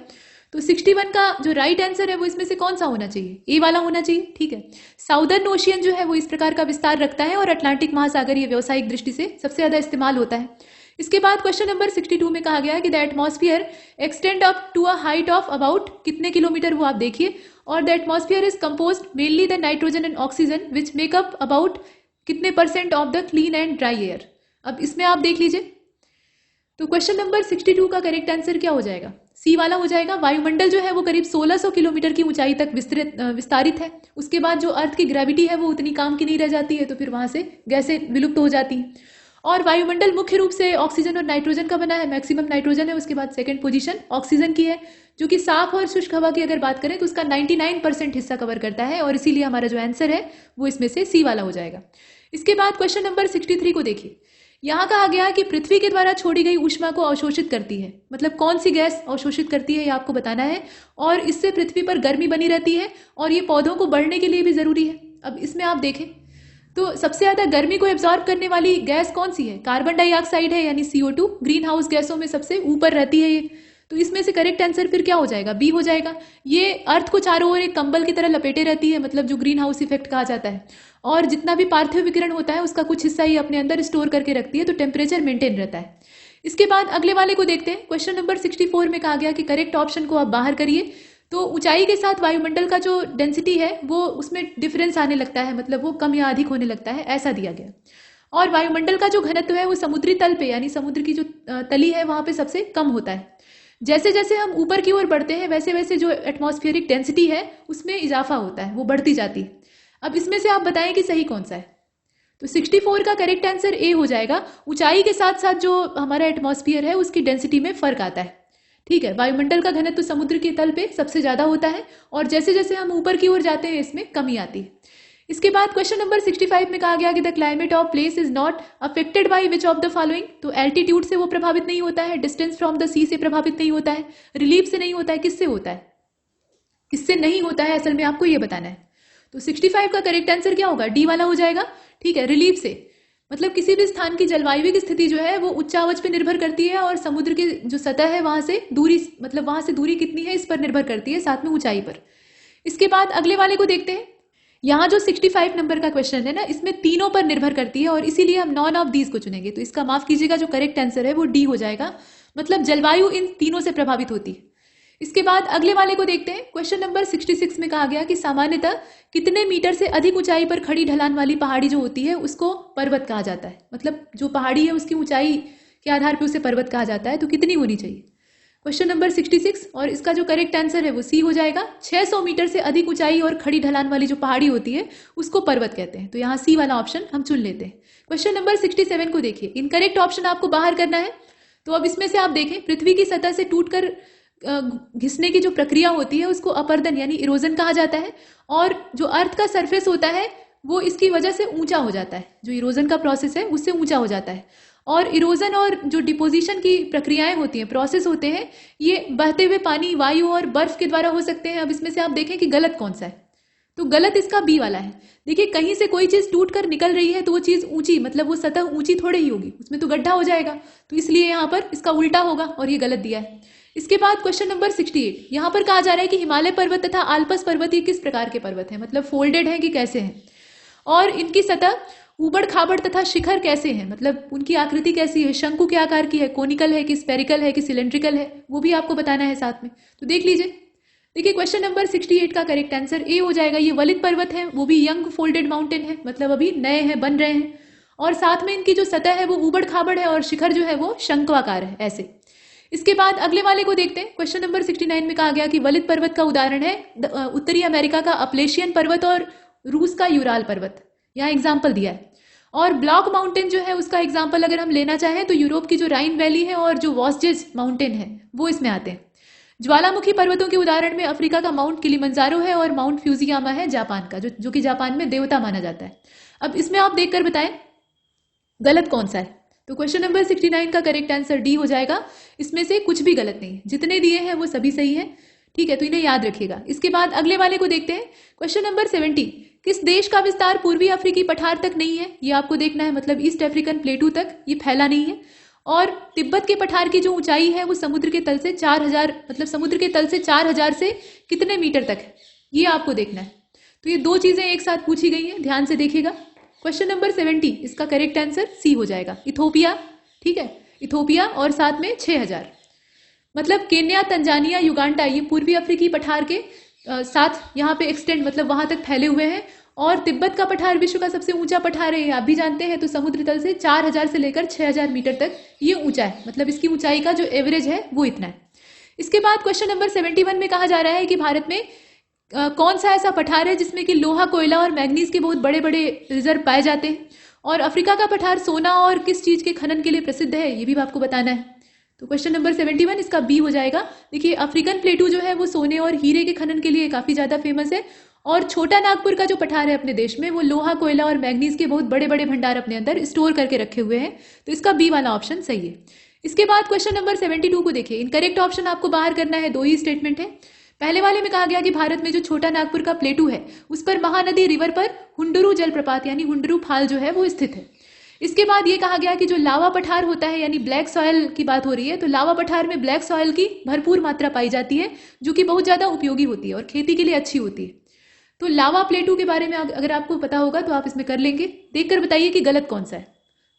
[SPEAKER 2] तो 61 का जो राइट आंसर है वो इसमें से कौन सा होना चाहिए, ए वाला होना चाहिए। ठीक है, साउदर्न ओशियन जो है वो इस प्रकार का विस्तार रखता है और अटलांटिक महासागर ये व्यावसायिक दृष्टि से सबसे ज्यादा इस्तेमाल होता है। इसके बाद क्वेश्चन नंबर 62 में कहा गया है कि the atmosphere extend up to a height of about कितने किलोमीटर, वो आप देखिए। और the atmosphere is composed mainly the nitrogen and oxygen which make up about कितने % of the clean and dry air. अब इसमें आप देख लीजिए, तो क्वेश्चन नंबर 62 का करेक्ट आंसर क्या हो जाएगा, सी वाला हो जाएगा। वायुमंडल जो है वो करीब 1600 किलोमीटर की ऊंचाई तक विस्तारित है। उसके बाद जो अर्थ की ग्रेविटी है वो उतनी काम की नहीं रह जाती है, तो फिर वहां से गैसें विलुप्त हो जाती हैं। और वायुमंडल मुख्य रूप से ऑक्सीजन और नाइट्रोजन का बना है, मैक्सिमम नाइट्रोजन है, उसके बाद सेकंड पोजीशन ऑक्सीजन की है, जो कि साफ और शुष्क हवा की अगर बात करें तो उसका 99% हिस्सा कवर करता है, और इसीलिए हमारा जो आंसर है वो इसमें से सी वाला हो जाएगा। इसके बाद क्वेश्चन नंबर 63 को देखिए। यहाँ कहा गया कि पृथ्वी के द्वारा छोड़ी गई ऊष्मा को अवशोषित करती है, मतलब कौन सी गैस अवशोषित करती है ये आपको बताना है, और इससे पृथ्वी पर गर्मी बनी रहती है और ये पौधों को बढ़ने के लिए भी जरूरी है। अब इसमें आप देखें तो सबसे ज्यादा गर्मी को एब्जॉर्ब करने वाली गैस कौन सी है, कार्बन डाइऑक्साइड है, यानी CO2 ग्रीन हाउस गैसों में सबसे ऊपर रहती है ये। तो इसमें से करेक्ट आंसर फिर क्या हो जाएगा, बी हो जाएगा। ये अर्थ को चारों ओर एक कंबल की तरह लपेटे रहती है, मतलब जो ग्रीन हाउस इफेक्ट कहा जाता है, और जितना भी पार्थिव विकिरण होता है उसका कुछ हिस्सा ही अपने अंदर स्टोर करके रखती है, तो टेम्परेचर मेंटेन रहता है। इसके बाद अगले वाले को देखते हैं। क्वेश्चन नंबर 64 में कहा गया कि करेक्ट ऑप्शन को आप बाहर करिए। तो ऊंचाई के साथ वायुमंडल का जो डेंसिटी है वो उसमें डिफरेंस आने लगता है, मतलब वो कम या अधिक होने लगता है, ऐसा दिया गया। और वायुमंडल का जो घनत्व है वो समुद्री तल पे, यानी समुद्र की जो तली है वहां पे सबसे कम होता है। जैसे जैसे हम ऊपर की ओर बढ़ते हैं वैसे वैसे जो एटमॉस्फेरिक डेंसिटी है उसमें इजाफा होता है, वो बढ़ती जाती है। अब इसमें से आप बताएं कि सही कौन सा है। तो 64 का करेक्ट आंसर ए हो जाएगा। ऊंचाई के साथ साथ जो हमारा एटमॉस्फेयर है उसकी डेंसिटी में फर्क आता है। ठीक है, वायुमंडल का घनत्व समुद्र के तल पे सबसे ज्यादा होता है, और जैसे जैसे हम ऊपर की ओर जाते हैं इसमें कमी आती है। इसके बाद क्वेश्चन नंबर 65 में कहा गया कि the climate of place is not affected by which of the following. तो एल्टीट्यूड से वो प्रभावित नहीं होता है, डिस्टेंस फ्रॉम द सी से प्रभावित नहीं होता है, रिलीफ से नहीं होता है, किससे होता है, किससे नहीं होता है, असल में आपको ये बताना है। तो 65 का करेक्ट आंसर क्या होगा, डी वाला हो जाएगा। ठीक है, रिलीफ से मतलब किसी भी स्थान की जलवायु स्थिति जो है वो उच्चावच पे निर्भर करती है, और समुद्र की जो सतह है वहां से दूरी, मतलब वहां से दूरी कितनी है इस पर निर्भर करती है, साथ में ऊंचाई पर। इसके बाद अगले वाले को देखते हैं। यहाँ जो 65 नंबर का क्वेश्चन है ना, इसमें तीनों पर निर्भर करती है, और इसीलिए हम नॉन ऑफ दीज को चुनेंगे। तो इसका माफ कीजिएगा, जो करेक्ट आंसर है वो डी हो जाएगा, मतलब जलवायु इन तीनों से प्रभावित होती है। इसके बाद अगले वाले को देखते हैं। क्वेश्चन नंबर 66 में कहा गया कि सामान्यतः कितने मीटर से अधिक ऊंचाई पर खड़ी ढलान वाली पहाड़ी जो होती है उसको पर्वत कहा जाता है, मतलब जो पहाड़ी है उसकी ऊंचाई के आधार पर उसे पर्वत कहा जाता है, तो कितनी होनी चाहिए। क्वेश्चन नंबर 66, और इसका जो करेक्ट आंसर है वो सी हो जाएगा। 600 मीटर से अधिक ऊंचाई और खड़ी ढलान वाली जो पहाड़ी होती है उसको पर्वत कहते हैं, तो यहाँ सी वाला ऑप्शन हम चुन लेते हैं। क्वेश्चन नंबर 67 को देखिए, इनकरेक्ट ऑप्शन आपको बाहर करना है। तो अब इसमें से आप देखें, पृथ्वी की सतह से टूटकर घिसने की जो प्रक्रिया होती है उसको अपर्दन यानी इरोजन कहा जाता है, और जो अर्थ का सरफेस होता है वो इसकी वजह से ऊंचा हो जाता है, जो इरोजन का प्रोसेस है उससे ऊंचा हो जाता है। और इरोजन और जो डिपोजिशन की प्रक्रियाएं होती हैं, प्रोसेस होते हैं, ये बहते हुए पानी, वायु और बर्फ के द्वारा हो सकते हैं। अब इसमें से आप देखें कि गलत कौन सा है, तो गलत इसका बी वाला है। देखिए, कहीं से कोई चीज टूट कर निकल रही है तो वो चीज ऊंची, मतलब वो सतह ऊंची थोड़े ही होगी, उसमें तो गड्ढा हो जाएगा, तो इसलिए यहाँ पर इसका उल्टा होगा, और ये गलत दिया है। इसके बाद क्वेश्चन नंबर 68, यहाँ पर कहा जा रहा है कि हिमालय पर्वत तथा आल्पस पर्वत ये किस प्रकार के पर्वत हैं, मतलब फोल्डेड है कि कैसे हैं, और इनकी सतह ऊबड़ खाबड़ तथा शिखर कैसे हैं, मतलब उनकी आकृति कैसी है, शंकु के आकार की है, कोनिकल है कि स्पेरिकल है कि सिलेंड्रिकल है, वो भी आपको बताना है साथ में। तो देख लीजिए। देखिए, क्वेश्चन नंबर 68 का करेक्ट आंसर ए हो जाएगा। ये वलित पर्वत है, वो भी यंग फोल्डेड माउंटेन है, मतलब अभी नए हैं, बन रहे हैं, और साथ में इनकी जो सतह है वो ऊबड़ खाबड़ है, और शिखर जो है वो शंक्वाकार है, ऐसे। इसके बाद अगले वाले को देखते हैं। क्वेश्चन नंबर 69 में कहा गया कि वलित पर्वत का उदाहरण है उत्तरी अमेरिका का अपलेशियन पर्वत और रूस का यूराल पर्वत, यहाँ एग्जाम्पल दिया है। और ब्लॉक माउंटेन जो है उसका एग्जाम्पल अगर हम लेना चाहें तो यूरोप की जो राइन वैली है और जो वॉस्जेस माउंटेन है वो इसमें आते हैं। ज्वालामुखी पर्वतों के उदाहरण में अफ्रीका का माउंट किलिमंजारो है और माउंट फ्यूजियामा है जापान का, जो कि जापान में देवता माना जाता है। अब इसमें आप देखकर बताएं गलत कौन सा है। तो क्वेश्चन नंबर 69 का करेक्ट आंसर डी हो जाएगा। इसमें से कुछ भी गलत नहीं है, जितने दिए हैं वो सभी सही है। ठीक है, तो इन्हें याद रखिएगा। इसके बाद अगले वाले को देखते हैं। क्वेश्चन नंबर 70, किस देश का विस्तार पूर्वी अफ्रीकी पठार तक नहीं है? ये आपको देखना है, मतलब ईस्ट अफ्रीकन प्लेटू तक ये फैला नहीं है। और तिब्बत के पठार की जो ऊंचाई है वो समुद्र के तल से 4000, मतलब समुद्र के तल से 4000 से कितने मीटर तक है, ये आपको देखना है। तो ये दो चीजें एक साथ पूछी गई हैं, ध्यान से देखिएगा। क्वेश्चन नंबर 70, इसका करेक्ट आंसर सी हो जाएगा, इथोपिया। ठीक है, इथोपिया और साथ में 6000, मतलब केन्या, तंजानिया, युगांडा, ये पूर्वी अफ्रीकी पठार के साथ यहाँ पे एक्सटेंड, मतलब वहां तक फैले हुए हैं। और तिब्बत का पठार विश्व का सबसे ऊंचा पठार है, आप भी जानते हैं। तो समुद्र तल से 4000 से लेकर 6000 मीटर तक ये ऊंचा है, मतलब इसकी ऊंचाई का जो एवरेज है वो इतना है। इसके बाद क्वेश्चन नंबर 71 में कहा जा रहा है कि भारत में कौन सा ऐसा पठार है जिसमें कि लोहा, कोयला और मैग्नीज के बहुत बड़े बड़े रिजर्व पाए जाते हैं। और अफ्रीका का पठार सोना और किस चीज के खनन के लिए प्रसिद्ध है, ये भी आपको बताना है। तो क्वेश्चन नंबर 71 इसका बी हो जाएगा। देखिए, अफ्रीकन प्लेटू जो है वो सोने और हीरे के खनन के लिए काफी ज्यादा फेमस है। और छोटा नागपुर का जो पठार है अपने देश में, वो लोहा, कोयला और मैग्नीज के बहुत बड़े बड़े भंडार अपने अंदर स्टोर करके रखे हुए हैं। तो इसका बी वाला ऑप्शन सही है। इसके बाद क्वेश्चन नंबर 72 को देखिए। इनकरेक्ट ऑप्शन आपको बाहर करना है, दो ही स्टेटमेंट है। पहले वाले में कहा गया कि भारत में जो छोटा नागपुर का प्लेटू है उस पर महानदी रिवर पर हुंडरू जलप्रपात यानी हुंडरू फाल जो है वो स्थित है। इसके बाद ये कहा गया कि जो लावा पठार होता है, यानी ब्लैक सॉयल की बात हो रही है, तो लावा पठार में ब्लैक सॉयल की भरपूर मात्रा पाई जाती है, जो कि बहुत ज्यादा उपयोगी होती है और खेती के लिए अच्छी होती है। तो लावा प्लेटू के बारे में अगर आपको पता होगा तो आप इसमें कर लेंगे। देखकर बताइए कि गलत कौन सा है।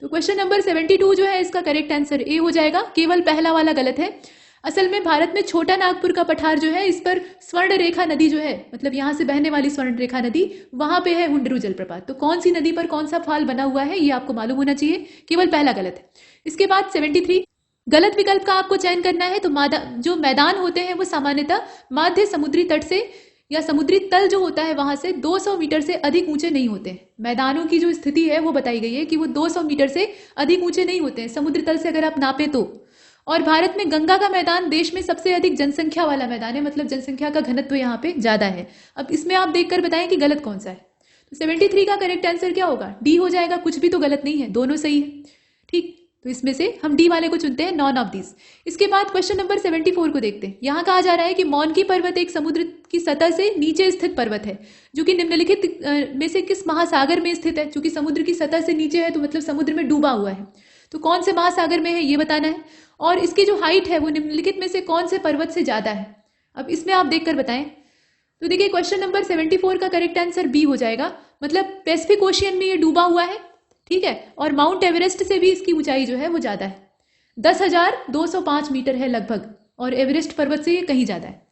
[SPEAKER 2] तो क्वेश्चन नंबर 72 जो है इसका करेक्ट आंसर ए हो जाएगा, केवल पहला वाला गलत है। असल में भारत में छोटा नागपुर का पठार जो है, इस पर स्वर्ण रेखा नदी जो है, मतलब यहाँ से बहने वाली स्वर्ण रेखा नदी, वहां पे है हुंडरू जलप्रपात। तो कौन सी नदी पर कौन सा फाल बना हुआ है ये आपको मालूम होना चाहिए, केवल पहला गलत है। इसके बाद 73, गलत विकल्प का आपको चयन करना है। तो जो मैदान होते हैं वो सामान्यतः माध्य समुद्री तट से या समुद्री तल जो होता है वहां से 200 मीटर से अधिक ऊंचे नहीं होते हैं। मैदानों की जो स्थिति है वो बताई गई है कि वो 200 मीटर से अधिक ऊंचे नहीं होते हैं समुद्र तल से अगर आप नापे तो। और भारत में गंगा का मैदान देश में सबसे अधिक जनसंख्या वाला मैदान है, मतलब जनसंख्या का घनत्व यहाँ पे ज्यादा है। अब इसमें आप देखकर बताएं कि गलत कौन सा है। तो 73 का करेक्ट आंसर क्या होगा, डी हो जाएगा। कुछ भी तो गलत नहीं है, दोनों सही है। ठीक, तो इसमें से हम डी वाले को चुनते हैं, नॉन ऑफ दिस। इसके बाद क्वेश्चन नंबर 74 को देखते हैं। यहाँ कहा जा रहा है कि मौनकी पर्वत एक समुद्र की सतह से नीचे स्थित पर्वत है, जो कि निम्नलिखित में से किस महासागर में स्थित है। चूंकि समुद्र की सतह से नीचे है तो मतलब समुद्र में डूबा हुआ है, तो कौन से महासागर में है ये बताना है। और इसकी जो हाइट है वो निम्नलिखित में से कौन से पर्वत से ज्यादा है, अब इसमें आप देखकर बताएं। तो देखिए, क्वेश्चन नंबर 74 का करेक्ट आंसर बी हो जाएगा, मतलब पैसिफिक ओशियन में ये डूबा हुआ है। ठीक है, और माउंट एवरेस्ट से भी इसकी ऊंचाई जो है वो ज्यादा है, 10,205 मीटर है लगभग, और एवरेस्ट पर्वत से ये कहीं ज्यादा है।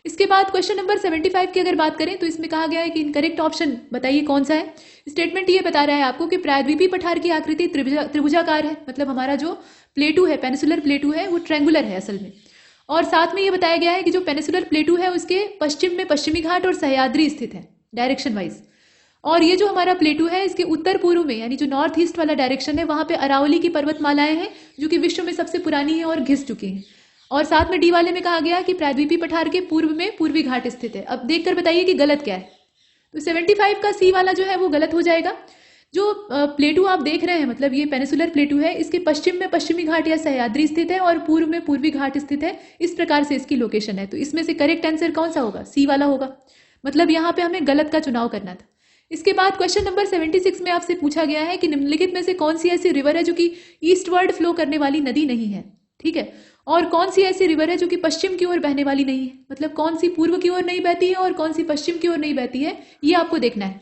[SPEAKER 2] इसके बाद क्वेश्चन नंबर 75 की अगर बात करें तो इसमें कहा गया है कि इनकरेक्ट ऑप्शन बताइए कौन सा है। स्टेटमेंट ये बता रहा है आपको कि प्रायद्वीपीय पठार की आकृति त्रिभुजाकार है, मतलब हमारा जो प्लेटू है, पेनिसुलर प्लेटू है, वो ट्रायंगुलर है असल में। और साथ में ये बताया गया है कि जो पेनिसुलर प्लेटू है उसके पश्चिम में पश्चिमी घाट और सह्याद्री स्थित है डायरेक्शन वाइज। और ये जो हमारा प्लेटू है इसके उत्तर पूर्व में, यानी जो नॉर्थ ईस्ट वाला डायरेक्शन है, वहां पे अरावली की पर्वतमालाएं हैं जो कि विश्व में सबसे पुरानी है और घिस चुकी हैं। और साथ में डी वाले में कहा गया कि प्रायद्वीपीय पठार के पूर्व में पूर्वी घाट स्थित है। अब देखकर बताइए कि गलत क्या है। तो 75 का सी वाला जो है वो गलत हो जाएगा। जो प्लेटू आप देख रहे हैं, मतलब ये पेनिसुलर प्लेटू है, इसके पश्चिम में पश्चिमी घाट या सह्याद्री स्थित है और पूर्व में पूर्वी घाट स्थित है। इस प्रकार से इसकी लोकेशन है। तो इसमें से करेक्ट आंसर कौन सा होगा, सी वाला होगा, मतलब यहाँ पे हमें गलत का चुनाव करना था। इसके बाद क्वेश्चन नंबर 76 में आपसे पूछा गया है कि निम्नलिखित में से कौन सी ऐसी रिवर है जो कि ईस्टवर्ड फ्लो करने वाली नदी नहीं है। ठीक है, और कौन सी ऐसी रिवर है जो कि पश्चिम की ओर बहने वाली नहीं है, मतलब कौन सी पूर्व की ओर नहीं बहती है और कौन सी पश्चिम की ओर नहीं बहती है, ये आपको देखना है।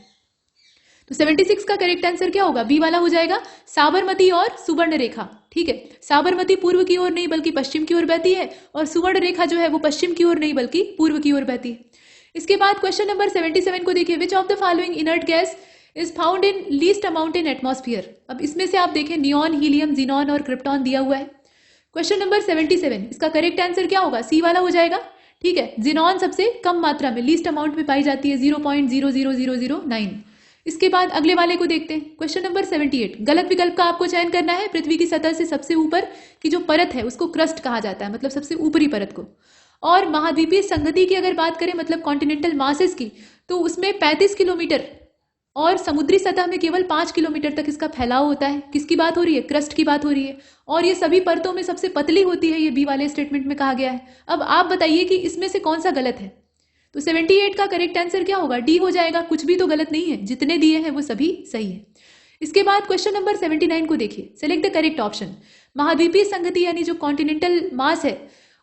[SPEAKER 2] तो 76 का करेक्ट आंसर क्या होगा, बी वाला हो जाएगा, साबरमती और सुवर्ण रेखा। ठीक है, साबरमती पूर्व की ओर नहीं बल्कि पश्चिम की ओर बहती है, और सुवर्ण रेखा जो है वो पश्चिम की ओर नहीं बल्कि पूर्व की ओर बहती है। इसके बाद क्वेश्चन नंबर 77 को देखिए, विच of the following inert gas is found in least amount in atmosphere. अब इसमें से आप देखें नियॉन, हीलियम, जीनॉन और क्रिप्टॉन दिया हुआ है। क्वेश्चन नंबर 77 इसका करेक्ट आंसर क्या होगा, सी वाला हो जाएगा। ठीक है, जीनॉन सबसे कम मात्रा में, लीस्ट अमाउंट में पाई जाती है, 0.00009। इसके बाद अगले वाले को देखते हैं, क्वेश्चन नंबर 78। गलत विकल्प का आपको चयन करना है। पृथ्वी की सतह से सबसे ऊपर की जो परत है उसको क्रस्ट कहा जाता है, मतलब सबसे ऊपरी परत को। और महाद्वीपीय संगति की अगर बात करें मतलब कॉन्टिनेंटल मासेस की, तो उसमें 35 किलोमीटर और समुद्री सतह में केवल 5 किलोमीटर तक इसका फैलाव होता है। किसकी बात हो रही है? क्रस्ट की बात हो रही है। और ये सभी परतों में सबसे पतली होती है, ये बी वाले स्टेटमेंट में कहा गया है। अब आप बताइए कि इसमें से कौन सा गलत है? तो 78 का करेक्ट आंसर क्या होगा? डी हो जाएगा। कुछ भी तो गलत नहीं है, जितने दिए हैं वो सभी सही है। इसके बाद क्वेश्चन नंबर 79 को देखिए। Select the correct option. महाद्वीपीय संगति यानी जो कॉन्टिनेंटल मास है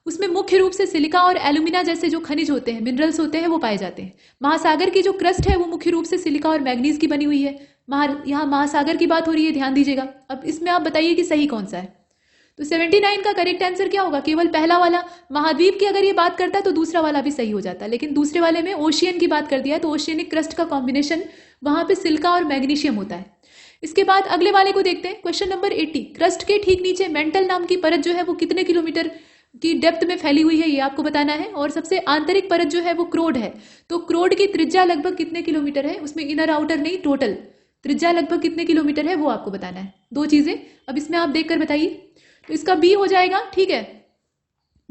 [SPEAKER 2] उसमें मुख्य रूप से सिलिका और एल्यूमिना जैसे जो खनिज होते हैं, मिनरल्स होते हैं, वो पाए जाते हैं। महासागर की जो क्रस्ट है वो मुख्य रूप से सिलिका और मैग्नीज की बनी हुई है। यहाँ महासागर की बात हो रही है, ध्यान दीजिएगा। अब इसमें आप बताइए कि सही कौन सा है? तो 79 का करेक्ट आंसर क्या होगा? केवल पहला वाला। महाद्वीप की अगर ये बात करता है तो दूसरा वाला भी सही हो जाता, लेकिन दूसरे वाले में ओशियन की बात कर दिया है, तो ओशियनिक क्रस्ट का कॉम्बिनेशन वहां पे सिलिका और मैग्नीशियम होता है। इसके बाद अगले वाले को देखते हैं। Question number 80। क्रस्ट के ठीक नीचे मेंटल नाम की परत जो है वो कितने किलोमीटर की डेप्थ में फैली हुई है, ये आपको बताना है। और सबसे आंतरिक परत जो है वो क्रोड है, तो क्रोड की त्रिज्या लगभग कितने किलोमीटर है? उसमें इनर आउटर नहीं, टोटल त्रिज्या लगभग कितने किलोमीटर है वो आपको बताना है। दो चीजें अब इसमें आप देखकर बताइए। तो इसका बी हो जाएगा, ठीक है।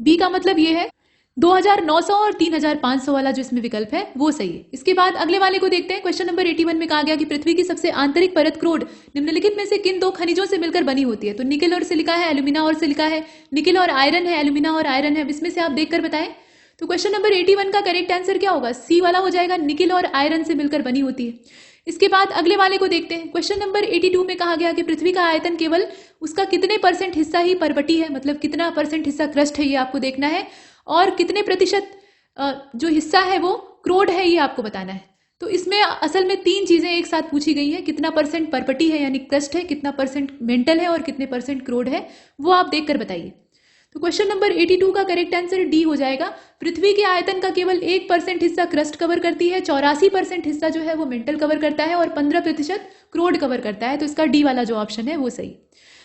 [SPEAKER 2] बी का मतलब ये है 2900 और 3500 वाला जो इसमें विकल्प है वो सही है। इसके बाद अगले वाले को देखते हैं। क्वेश्चन नंबर 81 में कहा गया कि पृथ्वी की सबसे आंतरिक परत क्रोड निम्नलिखित में से किन दो खनिजों से मिलकर बनी होती है? तो निकेल और सिलिका है, एल्यूमिना और सिलिका है, निकेल और आयरन है, एल्यूमिना और आयरन है। अब इसमें से आप देखकर बताएं। तो क्वेश्चन नंबर 81 का करेक्ट आंसर क्या होगा? सी वाला हो जाएगा, निकेल और आयरन से मिलकर बनी होती है। इसके बाद अगले वाले को देखते हैं। क्वेश्चन नंबर 82 में कहा गया कि पृथ्वी का आयतन केवल उसका कितने परसेंट हिस्सा ही पर्वतीय है, मतलब कितना परसेंट हिस्सा क्रस्ट है ये आपको देखना है, और कितने प्रतिशत जो हिस्सा है वो क्रोड है ये आपको बताना है। तो इसमें असल में तीन चीजें एक साथ पूछी गई हैं। कितना परसेंट पर्पटी है यानी क्रस्ट है, कितना परसेंट मेंटल है और कितने परसेंट क्रोड है, वो आप देखकर बताइए। तो क्वेश्चन नंबर 82 का करेक्ट आंसर डी हो जाएगा। पृथ्वी के आयतन का केवल 1% हिस्सा क्रस्ट कवर करती है, 84% हिस्सा जो है वो मेंटल कवर करता है और 15% क्रोड कवर करता है। तो इसका डी वाला जो ऑप्शन है वो सही,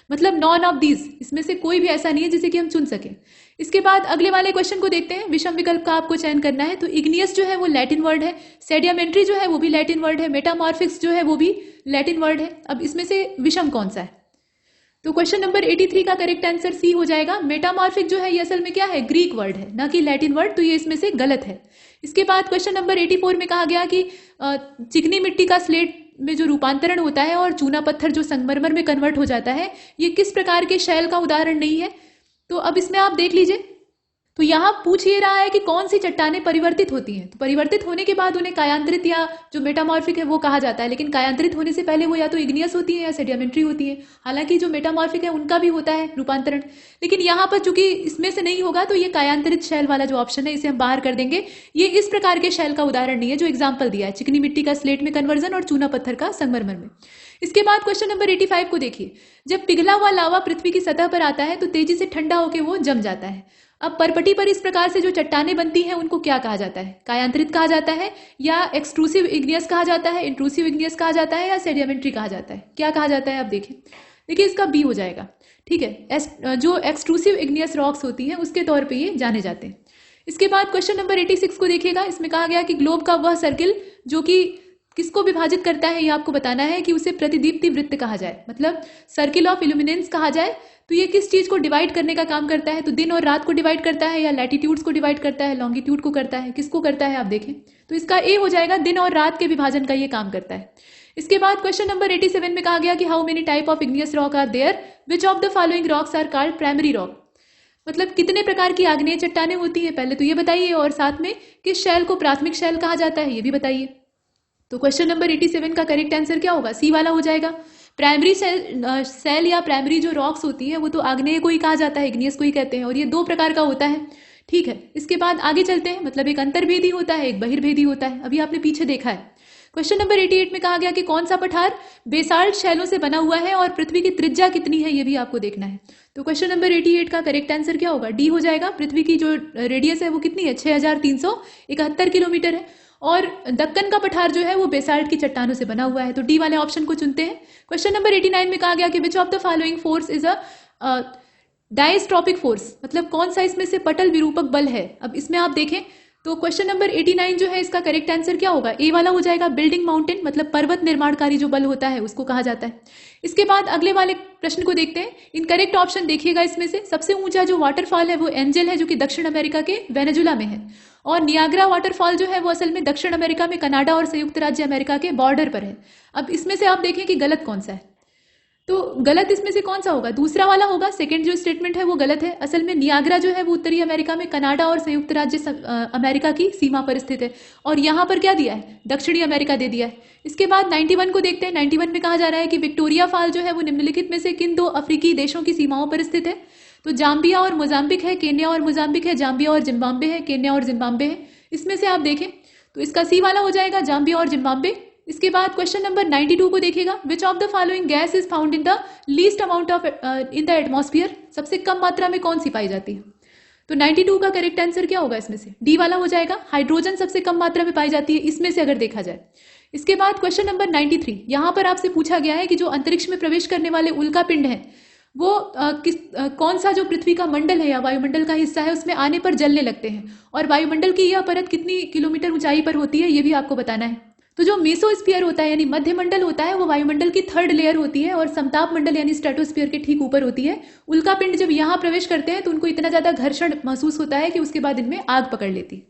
[SPEAKER 2] मतलब नॉन ऑफ दीज, इसमें से कोई भी ऐसा नहीं है जिसे कि हम चुन सकें। इसके बाद अगले वाले क्वेश्चन को देखते हैं। विषम विकल्प का आपको चयन करना है। तो इग्नियस जो है वो लैटिन वर्ड है, सेडिमेंट्री जो है वो भी लैटिन वर्ड है, मेटामॉर्फिक्स जो है वो भी लैटिन वर्ड है। अब इसमें से विषम कौन सा है? तो क्वेश्चन नंबर 83 का करेक्ट आंसर सी हो जाएगा। मेटामॉर्फिक जो है ये असल में क्या है? ग्रीक वर्ड है, ना कि लैटिन वर्ड, तो ये इसमें से गलत है। इसके बाद क्वेश्चन नंबर 84 में कहा गया कि चिकनी मिट्टी का स्लेट में जो रूपांतरण होता है और चूना पत्थर जो संगमरमर में कन्वर्ट हो जाता है, ये किस प्रकार के शैल का उदाहरण नहीं है? तो अब इसमें आप देख लीजिए। तो यहाँ पूछ ये रहा है कि कौन सी चट्टानें परिवर्तित होती हैं। तो परिवर्तित होने के बाद उन्हें कायांतरित या जो मेटामॉर्फिक है वो कहा जाता है, लेकिन कायांतरित होने से पहले वो या तो इग्नियस होती है या सेडिमेंट्री होती है। हालांकि जो मेटामॉर्फिक है उनका भी होता है रूपांतरण, लेकिन यहाँ पर चूंकि इसमें से नहीं होगा तो ये कायांतरित शैल वाला जो ऑप्शन है इसे हम बाहर कर देंगे। ये इस प्रकार के शैल का उदाहरण नहीं है जो एग्जाम्पल दिया है, चिकनी मिट्टी का स्लेट में कन्वर्जन और चूना पत्थर का संगमरमर में। इसके बाद क्वेश्चन नंबर 85 को देखिए। जब पिघला हुआ लावा पृथ्वी की सतह पर आता है तो तेजी से ठंडा होकर वो जम जाता है। अब परपटी पर इस प्रकार से जो चट्टानें बनती हैं उनको क्या कहा जाता है? कायांतरित कहा जाता है, या एक्सट्रूसिव इग्नियस कहा जाता है, इंट्रूसिव इग्नियस कहा जाता है, या सेडिमेंट्री कहा जाता है? क्या कहा जाता है? आप देखिए इसका बी हो जाएगा, ठीक है। जो एक्सट्रूसिव इग्नियस रॉक्स होती हैं उसके तौर पर ये जाने जाते हैं। इसके बाद क्वेश्चन नंबर 86 को देखिएगा। इसमें कहा गया कि ग्लोब का वह सर्किल जो कि किसको विभाजित करता है ये आपको बताना है कि उसे प्रतिदीप्ति वृत्त कहा जाए, मतलब सर्किल ऑफ इल्यूमिनेंस कहा जाए। तो ये किस चीज को डिवाइड करने का काम करता है? तो दिन और रात को डिवाइड करता है, या लैटिट्यूड्स को डिवाइड करता है, लॉन्गिट्यूड को करता है, किसको करता है आप देखें। तो इसका ए हो जाएगा, दिन और रात के विभाजन का ये काम करता है। इसके बाद क्वेश्चन नंबर 87 में कहा गया कि how many type of igneous rock are there, which of the following rocks are called primary rock, मतलब कितने प्रकार की आग्नेय चट्टानें होती है पहले तो ये बताइए, और साथ में किस शैल को प्राथमिक शैल कहा जाता है ये भी बताइए। तो क्वेश्चन नंबर 87 का करेक्ट आंसर क्या होगा? सी वाला हो जाएगा। प्राइमरी सेल या प्राइमरी जो रॉक्स होती है वो तो आग्नेय को ही कहा जाता है, इग्नियस को ही कहते हैं, और ये दो प्रकार का होता है, ठीक है। इसके बाद आगे चलते हैं, मतलब एक अंतर्भेदी होता है, एक बहिर्भेदी होता है। अभी आपने पीछे देखा है। क्वेश्चन नंबर 88 में कहा गया कि कौन सा पठार बेसाल्ट शैलों से बना हुआ है और पृथ्वी की त्रिज्या कितनी है ये भी आपको देखना है। तो क्वेश्चन नंबर 88 का करेक्ट आंसर क्या होगा? डी हो जाएगा। पृथ्वी की जो रेडियस है वो कितनी है? 6371 किलोमीटर है, और दक्कन का पठार जो है वो बेसाल्ट की चट्टानों से बना हुआ है। तो डी वाले ऑप्शन को चुनते हैं। क्वेश्चन नंबर 89 में कहा गया कि which of the following force is a diastrophic force, मतलब कौन सा इसमें से पटल विरूपक बल है। अब इसमें आप देखें तो क्वेश्चन नंबर 89 जो है इसका करेक्ट आंसर क्या होगा? ए वाला हो जाएगा। बिल्डिंग माउंटेन मतलब पर्वत निर्माणकारी जो बल होता है उसको कहा जाता है। इसके बाद अगले वाले प्रश्न को देखते हैं। इनकरेक्ट ऑप्शन देखिएगा, इसमें से सबसे ऊंचा जो वाटरफॉल है वो एंजल है जो कि दक्षिण अमेरिका के वेनेजुला में है, और नियाग्रा वाटरफॉल जो है वो असल में दक्षिण अमेरिका में कनाडा और संयुक्त राज्य अमेरिका के बॉर्डर पर है। अब इसमें से आप देखें कि गलत कौन सा है, तो गलत इसमें से कौन सा होगा? दूसरा वाला होगा। सेकंड जो स्टेटमेंट है वो गलत है। असल में नियाग्रा जो है वो उत्तरी अमेरिका में कनाडा और संयुक्त राज्य अमेरिका की सीमा पर स्थित है, और यहाँ पर क्या दिया है? दक्षिणी अमेरिका दे दिया है। इसके बाद 91 को देखते हैं। 91 में कहा जा रहा है कि विक्टोरिया फॉल जो है वो निम्नलिखित में से किन दो अफ्रीकी देशों की सीमाओं पर स्थित है? तो जाम्बिया और मोजाम्बिक है, केन्या और मोजाम्बिक है, जाम्बिया और जिम्बाब्वे है, केन्या और जिम्बाब्वे है। इसमें से आप देखें तो इसका सी वाला हो जाएगा, जाम्बिया और जिम्बाब्वे। इसके बाद क्वेश्चन नंबर 92 को देखिएगा। विच of the following gas is found in the least amount of in the atmosphere? सबसे कम मात्रा में कौन सी पाई जाती है? तो 92 का करेक्ट आंसर क्या होगा? इसमें से डी वाला हो जाएगा। हाइड्रोजन सबसे कम मात्रा में पाई जाती है इसमें से अगर देखा जाए। इसके बाद क्वेश्चन नंबर 93, यहां पर आपसे पूछा गया है कि जो अंतरिक्ष में प्रवेश करने वाले उल्का पिंड है वो कौन सा जो पृथ्वी का मंडल है या वायुमंडल का हिस्सा है उसमें आने पर जलने लगते हैं, और वायुमंडल की यह परत कितनी किलोमीटर ऊंचाई पर होती है ये भी आपको बताना है। तो जो मेसोस्फीयर होता है यानी मध्य मंडल होता है वो वायुमंडल की थर्ड लेयर होती है, और समताप मंडल यानी स्ट्रेटोस्फीयर के ठीक ऊपर होती है। उल्का पिंड जब यहाँ प्रवेश करते हैं तो उनको इतना ज्यादा घर्षण महसूस होता है कि उसके बाद इनमें आग पकड़ लेती है।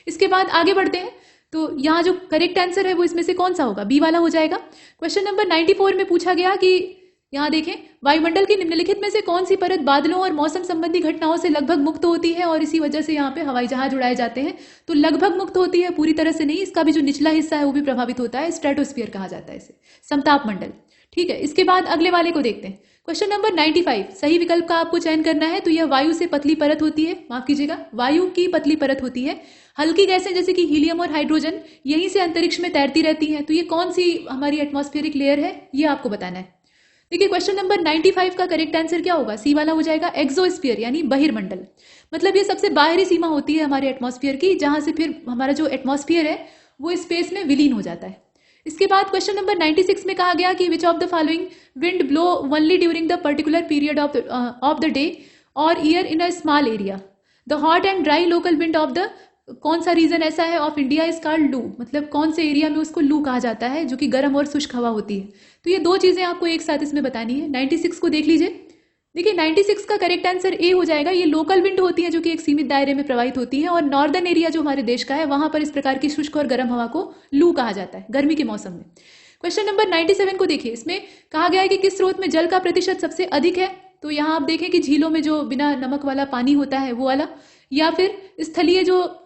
[SPEAKER 2] इसके बाद आगे बढ़ते हैं। तो यहाँ जो करेक्ट आंसर है वो इसमें से कौन सा होगा? बी वाला हो जाएगा। क्वेश्चन नंबर 94 में पूछा गया कि यहाँ देखें, वायुमंडल की निम्नलिखित में से कौन सी परत बादलों और मौसम संबंधी घटनाओं से लगभग मुक्त होती है और इसी वजह से यहाँ पे हवाई जहाज उड़ाए जाते हैं? तो लगभग मुक्त होती है, पूरी तरह से नहीं। इसका भी जो निचला हिस्सा है वो भी प्रभावित होता है। स्ट्रेटोस्फीयर कहा जाता है इसे, समताप मंडल। ठीक है, इसके बाद अगले वाले को देखते हैं। क्वेश्चन नंबर 95, सही विकल्प का आपको चयन करना है। तो यह वायु से पतली परत होती है, माफ कीजिएगा, वायु की पतली परत होती है। हल्की गैसें जैसे कि हीलियम और हाइड्रोजन यहीं से अंतरिक्ष में तैरती रहती हैं। तो ये कौन सी हमारी एटमॉस्फेरिक लेयर है ये आपको बताना है। देखिए क्वेश्चन नंबर 95 का करेक्ट आंसर क्या होगा? सी वाला हो जाएगा। एक्सोस्फीयर यानी बहिर्मंडल, मतलब ये सबसे बाहरी सीमा होती है हमारे एटमॉस्फेयर की, जहां से फिर हमारा जो एटमॉस्फेयर है वो स्पेस में विलीन हो जाता है। इसके बाद क्वेश्चन नंबर 96 में कहा गया कि which of the following wind blow only during the particular period of the day और year in a small area? The hot and dry local wind of the कौन सा रीजन ऐसा है ऑफ इंडिया इज कॉल्ड लू, मतलब कौन से area में उसको लू कहा जाता है जो कि गर्म और शुष्क हवा होती है। तो ये दो चीजें आपको एक साथ इसमें बतानी है। 96 को देख लीजिए। देखिए 96 का करेक्ट आंसर ए हो जाएगा। ये लोकल विंड होती है जो कि एक सीमित दायरे में प्रवाहित होती है, और नॉर्दर्न एरिया जो हमारे देश का है वहां पर इस प्रकार की शुष्क और गर्म हवा को लू कहा जाता है गर्मी के मौसम में। क्वेश्चन नंबर 97 को देखिए। इसमें कहा गया है कि किस स्रोत में जल का प्रतिशत सबसे अधिक है? तो यहाँ आप देखें कि झीलों में जो बिना नमक वाला पानी होता है वो वाला, या फिर स्थलीय जो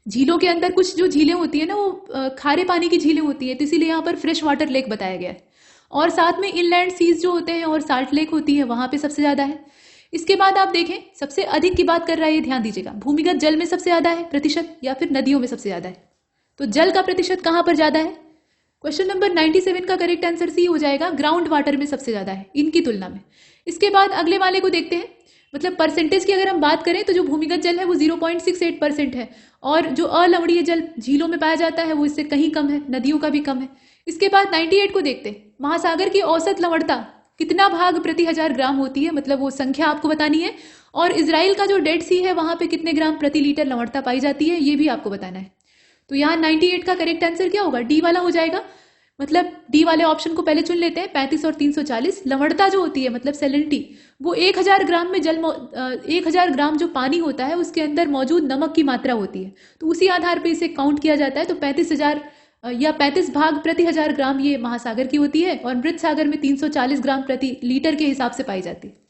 [SPEAKER 2] झीलों के अंदर कुछ जो झीलें होती है ना वो खारे पानी की झीलें होती है, तो इसीलिए यहाँ पर फ्रेश वाटर लेक बताया गया है। और साथ में इनलैंड सीज जो होते हैं और साल्ट लेक होती है वहां पे सबसे ज्यादा है। इसके बाद आप देखें सबसे अधिक की बात कर रहा है, ये ध्यान दीजिएगा, भूमिगत जल में सबसे ज्यादा है प्रतिशत या फिर नदियों में सबसे ज्यादा है? तो जल का प्रतिशत कहां पर ज्यादा है? क्वेश्चन नंबर 97 का करेक्ट आंसर सी हो जाएगा, ग्राउंड वाटर में सबसे ज्यादा है इनकी तुलना में। इसके बाद अगले वाले को देखते हैं। मतलब परसेंटेज की अगर हम बात करें तो जो भूमिगत जल है वो 0.68% है, और जो अलवणीय जल झीलों में पाया जाता है वो इससे कहीं कम है, नदियों का भी कम है। इसके बाद 98 को देखते हैं। महासागर की औसत लवणता कितना भाग प्रति 1000 ग्राम होती है, मतलब वो संख्या आपको बतानी है। और इजराइल का जो डेड सी है वहां पे कितने ग्राम प्रति लीटर लवणता पाई जाती है ये भी आपको बताना है। तो यहाँ 98 का करेक्ट आंसर क्या होगा? डी वाला हो जाएगा। मतलब डी वाले ऑप्शन को पहले चुन लेते हैं। 35 और 340 लवणता जो होती है मतलब सैलिनिटी, वो 1000 ग्राम में 1000 ग्राम जो पानी होता है उसके अंदर मौजूद नमक की मात्रा होती है, तो उसी आधार पर इसे काउंट किया जाता है। तो 35,000 या 35 भाग प्रति 1000 ग्राम ये महासागर की होती है, और मृत सागर में 340 ग्राम प्रति लीटर के हिसाब से पाई जाती है।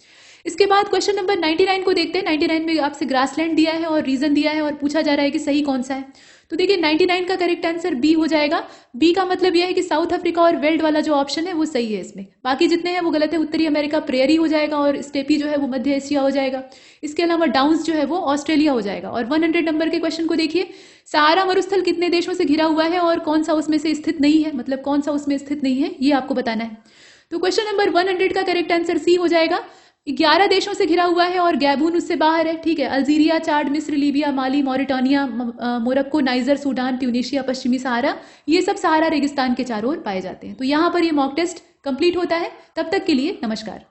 [SPEAKER 2] इसके बाद क्वेश्चन नंबर 99 को देखते हैं। 99 में आपसे ग्रासलैंड दिया है और रीजन दिया है और पूछा जा रहा है कि सही कौन सा है। तो देखिए 99 का करेक्ट आंसर बी हो जाएगा। बी का मतलब यह है कि साउथ अफ्रीका और वेल्ड वाला जो ऑप्शन है वो सही है इसमें, बाकी जितने हैं वो गलत है। उत्तरी अमेरिका प्रेयरी हो जाएगा, और स्टेपी जो है वो मध्य एशिया हो जाएगा। इसके अलावा डाउन्स जो है वो ऑस्ट्रेलिया हो जाएगा। और 100 नंबर के क्वेश्चन को देखिए। सहारा मरुस्थल कितने देशों से घिरा हुआ है और कौन सा उसमें से स्थित नहीं है, मतलब कौन सा उसमें स्थित नहीं है ये आपको बताना है। तो क्वेश्चन नंबर 100 का करेक्ट आंसर सी हो जाएगा। 11 देशों से घिरा हुआ है और गैबून उससे बाहर है। ठीक है, अल्जीरिया, चाड, मिस्र, Libya, Mali, Mauritania, Morocco, Niger, Sudan, Tunisia, पश्चिमी सहारा, ये सब सहारा रेगिस्तान के चारों ओर पाए जाते हैं। तो यहाँ पर ये मॉक टेस्ट कंप्लीट होता है। तब तक के लिए नमस्कार।